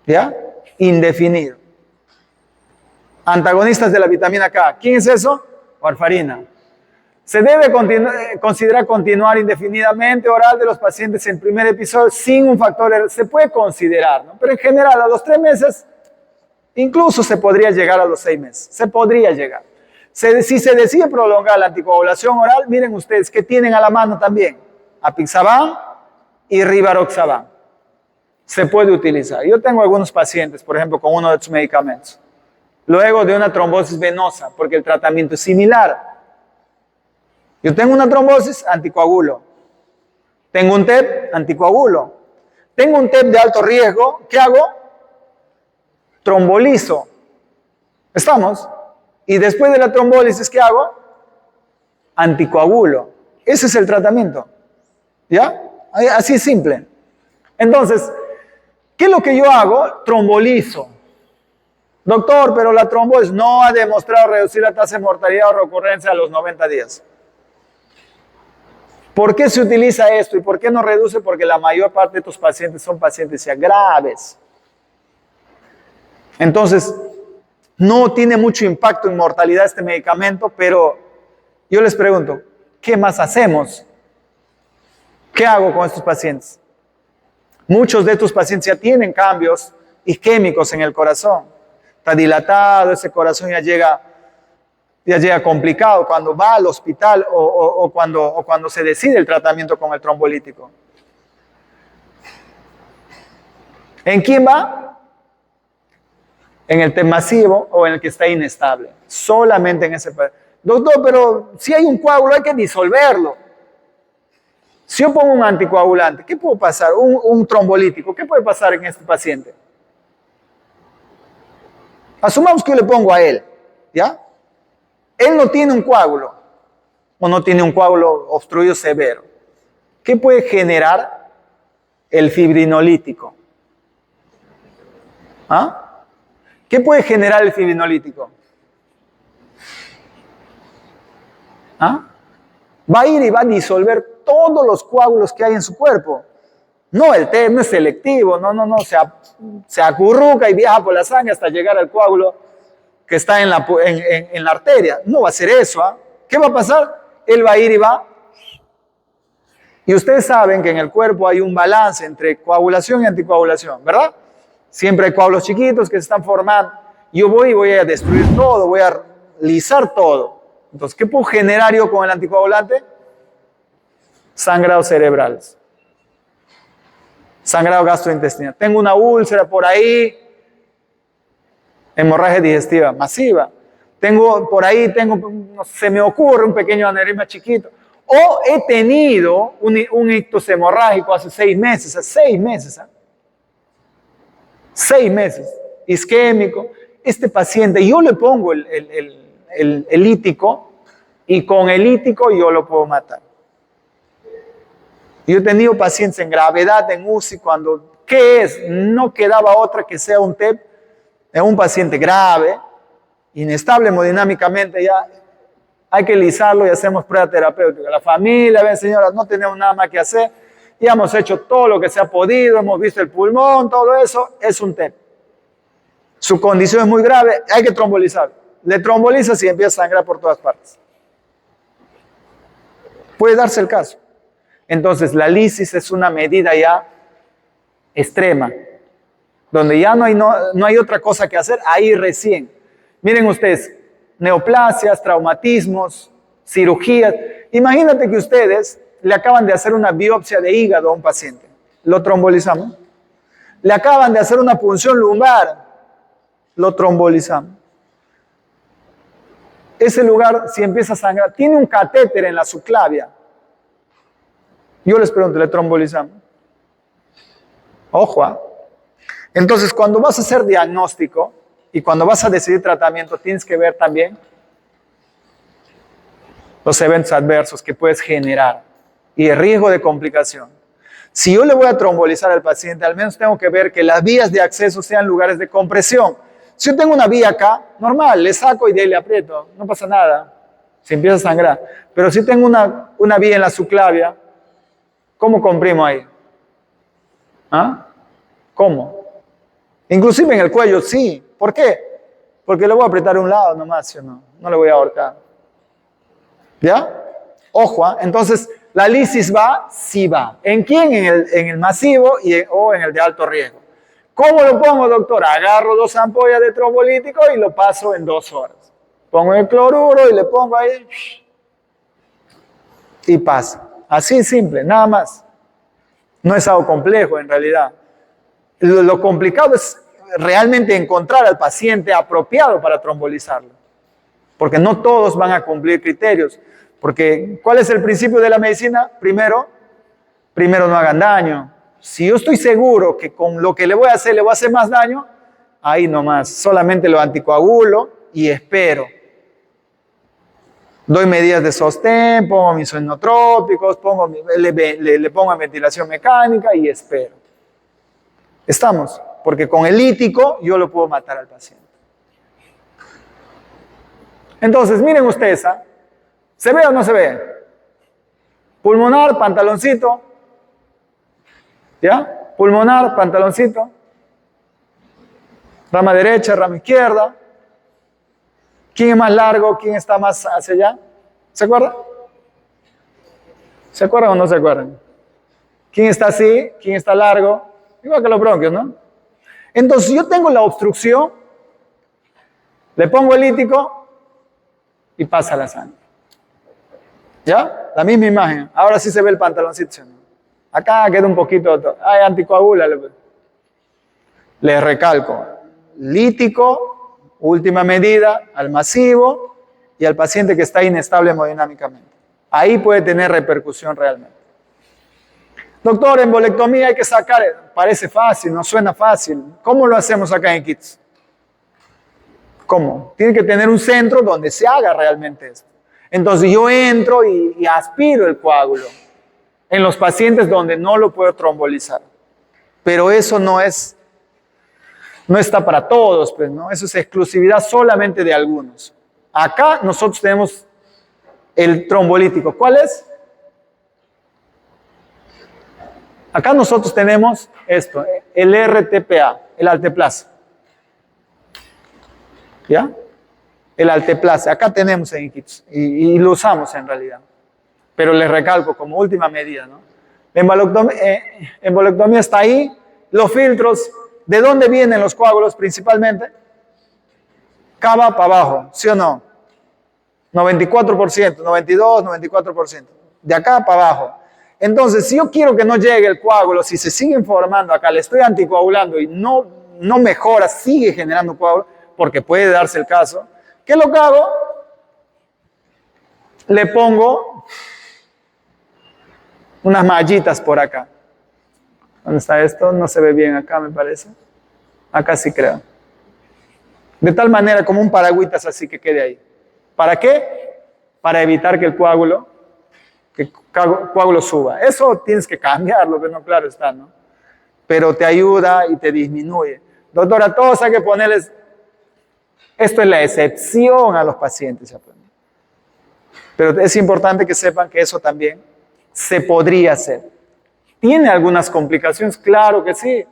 A: ¿Ya? Indefinido. Antagonistas de la vitamina K. ¿Quién es eso? Warfarina. Se debe considerar continuar indefinidamente oral de los pacientes en primer episodio sin un factor. Se puede considerar, ¿no? Pero en general a los 3 meses, incluso se podría llegar a los 6 meses. Se podría llegar. Si se decide prolongar la anticoagulación oral, miren ustedes que tienen a la mano también apixaban y rivaroxaban. Se puede utilizar. Yo tengo algunos pacientes, por ejemplo, con uno de estos medicamentos. Luego de una trombosis venosa, porque el tratamiento es similar. Yo tengo una trombosis, anticoagulo. Tengo un TEP, anticoagulo. Tengo un TEP de alto riesgo, ¿qué hago? Trombolizo. ¿Estamos? Y después de la trombólisis, ¿qué hago? Anticoagulo. Ese es el tratamiento. ¿Ya? Así es simple. Entonces, ¿qué es lo que yo hago? Trombolizo. Doctor, pero la trombosis no ha demostrado reducir la tasa de mortalidad o recurrencia a los 90 días. ¿Por qué se utiliza esto y por qué no reduce? Porque la mayor parte de estos pacientes son pacientes ya graves. Entonces, no tiene mucho impacto en mortalidad este medicamento, pero yo les pregunto, ¿qué más hacemos? ¿Qué hago con estos pacientes? Muchos de estos pacientes ya tienen cambios isquémicos en el corazón. Está dilatado, ese corazón ya llega complicado cuando va al hospital o cuando se decide el tratamiento con el trombolítico. ¿En quién va? En el TEP masivo o en el que está inestable. Solamente en ese paciente. Doctor, pero si hay un coágulo hay que disolverlo. Si yo pongo un anticoagulante, ¿qué puede pasar? Un trombolítico, ¿qué puede pasar en este paciente? Asumamos que yo le pongo a él, ¿ya? Él no tiene un coágulo, o no tiene un coágulo obstruido severo. ¿Qué puede generar el fibrinolítico? ¿Ah? ¿Qué puede generar el fibrinolítico? ¿Ah? Va a ir y va a disolver todos los coágulos que hay en su cuerpo. No, el TEP no es selectivo, no, se acurruca y viaja por la sangre hasta llegar al coágulo que está en la arteria. No va a hacer eso, ¿ah? ¿Qué va a pasar? Él va a ir y va. Y ustedes saben que en el cuerpo hay un balance entre coagulación y anticoagulación, ¿verdad? Siempre hay coágulos chiquitos que se están formando. Yo voy a destruir todo, voy a lisar todo. Entonces, ¿qué puedo generar yo con el anticoagulante? Sangrados cerebrales. Sangrado gastrointestinal. Tengo una úlcera por ahí, hemorragia digestiva masiva. Se me ocurre un pequeño aneurisma chiquito. O he tenido un ictus hemorrágico hace 6 meses, 6 meses, isquémico. Este paciente, yo le pongo el lítico y con el lítico yo lo puedo matar. Yo he tenido pacientes en gravedad, en UCI, ¿qué es? No quedaba otra que sea un TEP en un paciente grave, inestable hemodinámicamente, ya hay que lisarlo y hacemos prueba terapéutica. La familia, ven señora, no tenemos nada más que hacer, ya hemos hecho todo lo que se ha podido, hemos visto el pulmón, todo eso, es un TEP. Su condición es muy grave, hay que trombolizarlo. Le trombolizas y empieza a sangrar por todas partes. Puede darse el caso. Entonces, la lisis es una medida ya extrema, donde ya no hay otra cosa que hacer, ahí recién. Miren ustedes, neoplasias, traumatismos, cirugías. Imagínate que ustedes le acaban de hacer una biopsia de hígado a un paciente. Lo trombolizamos. Le acaban de hacer una punción lumbar. Lo trombolizamos. Ese lugar, si empieza a sangrar, tiene un catéter en la subclavia. Yo les pregunto, ¿le trombolizamos? Ojo, ¿ah? Entonces, cuando vas a hacer diagnóstico y cuando vas a decidir tratamiento, tienes que ver también los eventos adversos que puedes generar. y el riesgo de complicación. Si yo le voy a trombolizar al paciente, al menos tengo que ver que las vías de acceso sean lugares de compresión. Si yo tengo una vía acá, normal, le saco y de ahí le aprieto, no pasa nada, se empieza a sangrar. Pero si tengo una vía en la subclavia, ¿cómo comprimo ahí? ¿Ah? ¿Cómo? Inclusive en el cuello, sí. ¿Por qué? Porque le voy a apretar un lado nomás, ¿sí o no? No le voy a ahorcar. ¿Ya? Ojo, ¿eh? Entonces, la lisis va, sí va. ¿En quién? En el masivo o en el de alto riesgo. ¿Cómo lo pongo, doctor? Agarro 2 ampollas de trombolítico y lo paso en 2 horas. Pongo el cloruro y le pongo ahí y pasa. Así simple, nada más. No es algo complejo en realidad. Lo complicado es realmente encontrar al paciente apropiado para trombolizarlo. Porque no todos van a cumplir criterios. Porque, ¿cuál es el principio de la medicina? Primero no hagan daño. Si yo estoy seguro que con lo que le voy a hacer más daño, ahí nomás, solamente lo anticoagulo y espero. Doy medidas de sostén, pongo mis inotrópicos, le pongo ventilación mecánica y espero. ¿Estamos? Porque con el lítico yo lo puedo matar al paciente. Entonces, miren ustedes, ¿ah? ¿Se ve o no se ve? Pulmonar, pantaloncito. ¿Ya? Pulmonar, pantaloncito. Rama derecha, rama izquierda. ¿Quién es más largo? ¿Quién está más hacia allá? ¿Se acuerdan? ¿Se acuerdan o no se acuerdan? ¿Quién está así? ¿Quién está largo? Igual que los bronquios, ¿no? Entonces, yo tengo la obstrucción, le pongo el lítico y pasa la sangre. ¿Ya? La misma imagen. Ahora sí se ve el pantaloncito, ¿no? Acá queda un poquito. Ay, anticoagula. Les recalco. Lítico, última medida, al masivo y al paciente que está inestable hemodinámicamente. Ahí puede tener repercusión realmente. Doctor, embolectomía hay que sacar. Parece fácil, no suena fácil. ¿Cómo lo hacemos acá en Kits? ¿Cómo? Tiene que tener un centro donde se haga realmente esto. Entonces yo entro y aspiro el coágulo en los pacientes donde no lo puedo trombolizar. Pero eso no está para todos, pues, ¿no? Eso es exclusividad solamente de algunos. Acá nosotros tenemos el trombolítico. ¿Cuál es? Acá nosotros tenemos esto, el RTPA, el alteplasa. ¿Ya? El alteplasa. Acá tenemos en Iquitos y lo usamos en realidad. Pero les recalco como última medida, ¿no? La embolectomía está ahí. Los filtros, ¿de dónde vienen los coágulos principalmente? Cava para abajo, ¿sí o no? 94%, 92, 94%. De acá para abajo. Entonces, si yo quiero que no llegue el coágulo, si se sigue formando acá, le estoy anticoagulando y no mejora, sigue generando coágulo, porque puede darse el caso, ¿qué es lo que hago? Le pongo unas mallitas por acá. ¿Dónde está esto? No se ve bien acá, me parece. Acá sí creo. De tal manera como un paragüitas así que quede ahí. ¿Para qué? Para evitar que el coágulo suba. Eso tienes que cambiarlo, pero no, claro está, ¿no? Pero te ayuda y te disminuye. Doctora, a todos hay que ponerles... Esto es la excepción a los pacientes. Pero es importante que sepan que eso también se podría hacer. ¿Tiene algunas complicaciones? Claro que sí.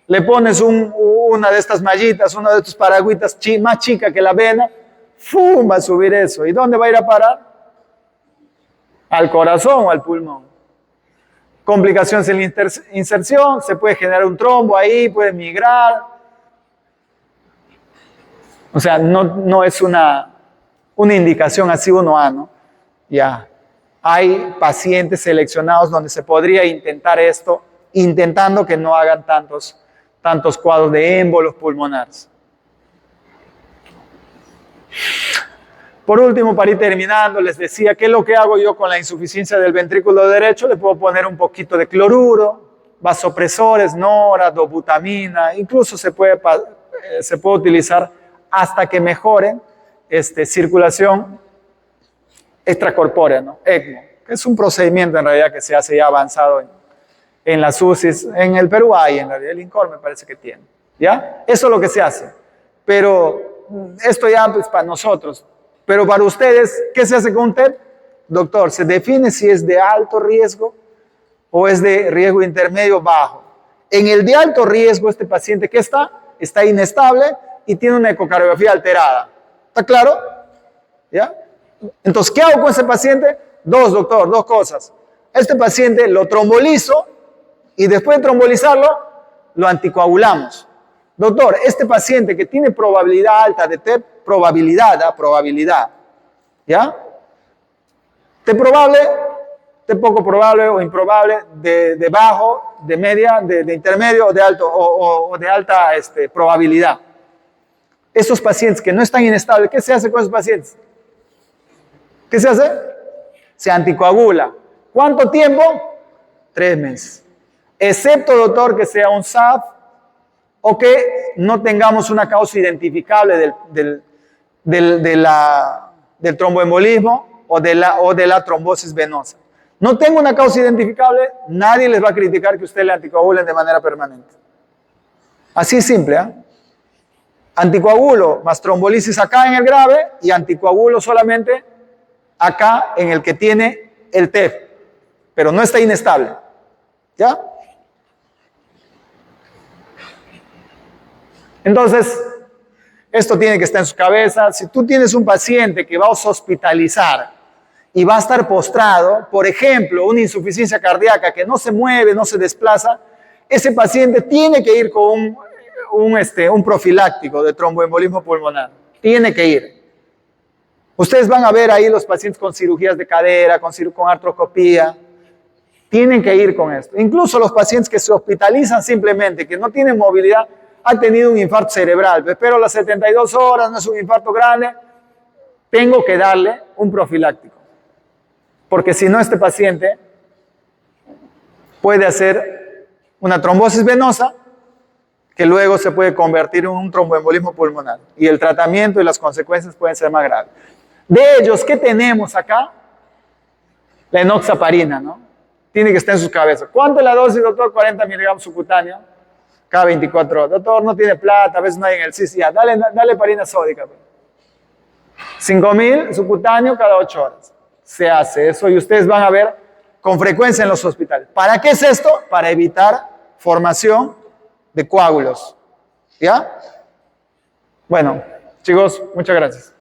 A: Le pones una de estas mallitas, una de estos paragüitas más chica que la vena, ¡fum! Va a subir eso. ¿Y dónde va a ir a parar? Al corazón o al pulmón. Complicaciones en la inserción, se puede generar un trombo ahí, puede migrar. O sea, no es una indicación así 1A, ¿no? Ya. Hay pacientes seleccionados donde se podría intentar esto, intentando que no hagan tantos cuadros de émbolos pulmonares. Por último, para ir terminando, les decía, ¿qué es lo que hago yo con la insuficiencia del ventrículo derecho? Le puedo poner un poquito de cloruro, vasopresores, nora, dobutamina, incluso se puede utilizar hasta que mejore circulación extracorpórea, ¿no? ECMO. Es un procedimiento en realidad que se hace ya avanzado en las UCIs. En el Perú hay, en realidad, el INCOR me parece que tiene. ¿Ya? Eso es lo que se hace. Pero esto ya pues para nosotros. Pero para ustedes, ¿qué se hace con un TEP? Doctor, se define si es de alto riesgo o es de riesgo intermedio bajo. En el de alto riesgo, este paciente que está inestable y tiene una ecocardiografía alterada. ¿Está claro? ¿Ya? Entonces, ¿qué hago con ese paciente? Doctor, dos cosas. Este paciente lo trombolizo y después de trombolizarlo, lo anticoagulamos. Doctor, este paciente que tiene probabilidad alta de TEP, probabilidad, ¿ya? TEP probable, TEP poco probable o improbable, de bajo, de media, de intermedio o de alto o de alta probabilidad. Esos pacientes que no están inestables, ¿qué se hace con esos pacientes? ¿Qué se hace? Se anticoagula. ¿Cuánto tiempo? 3 meses. Excepto, doctor, que sea un SAF o que no tengamos una causa identificable del tromboembolismo o de la trombosis venosa. No tengo una causa identificable, nadie les va a criticar que usted le anticoagulen de manera permanente. Así simple, ¿eh? Anticoagulo más trombolisis acá en el grave y anticoagulo solamente acá en el que tiene el TEP, pero no está inestable. ¿Ya? Entonces, esto tiene que estar en su cabeza. Si tú tienes un paciente que vas a hospitalizar y va a estar postrado, por ejemplo, una insuficiencia cardíaca que no se mueve, no se desplaza, ese paciente tiene que ir con un profiláctico de tromboembolismo pulmonar. Tiene que ir. Ustedes van a ver ahí los pacientes con cirugías de cadera, con artroscopía. Tienen que ir con esto. Incluso los pacientes que se hospitalizan simplemente, que no tienen movilidad, han tenido un infarto cerebral. Espero las 72 horas, no es un infarto grande. Tengo que darle un profiláctico. Porque si no, este paciente puede hacer una trombosis venosa que luego se puede convertir en un tromboembolismo pulmonar. Y el tratamiento y las consecuencias pueden ser más graves. De ellos, ¿qué tenemos acá? La enoxaparina, ¿no? Tiene que estar en sus cabezas. ¿Cuánto es la dosis, doctor? 40 miligramos subcutáneo cada 24 horas. Doctor, no tiene plata, a veces no hay en el CIS. Ya, dale parina sódica. 5.000 subcutáneo cada 8 horas. Se hace eso y ustedes van a ver con frecuencia en los hospitales. ¿Para qué es esto? Para evitar formación de coágulos. ¿Ya? Bueno, chicos, muchas gracias.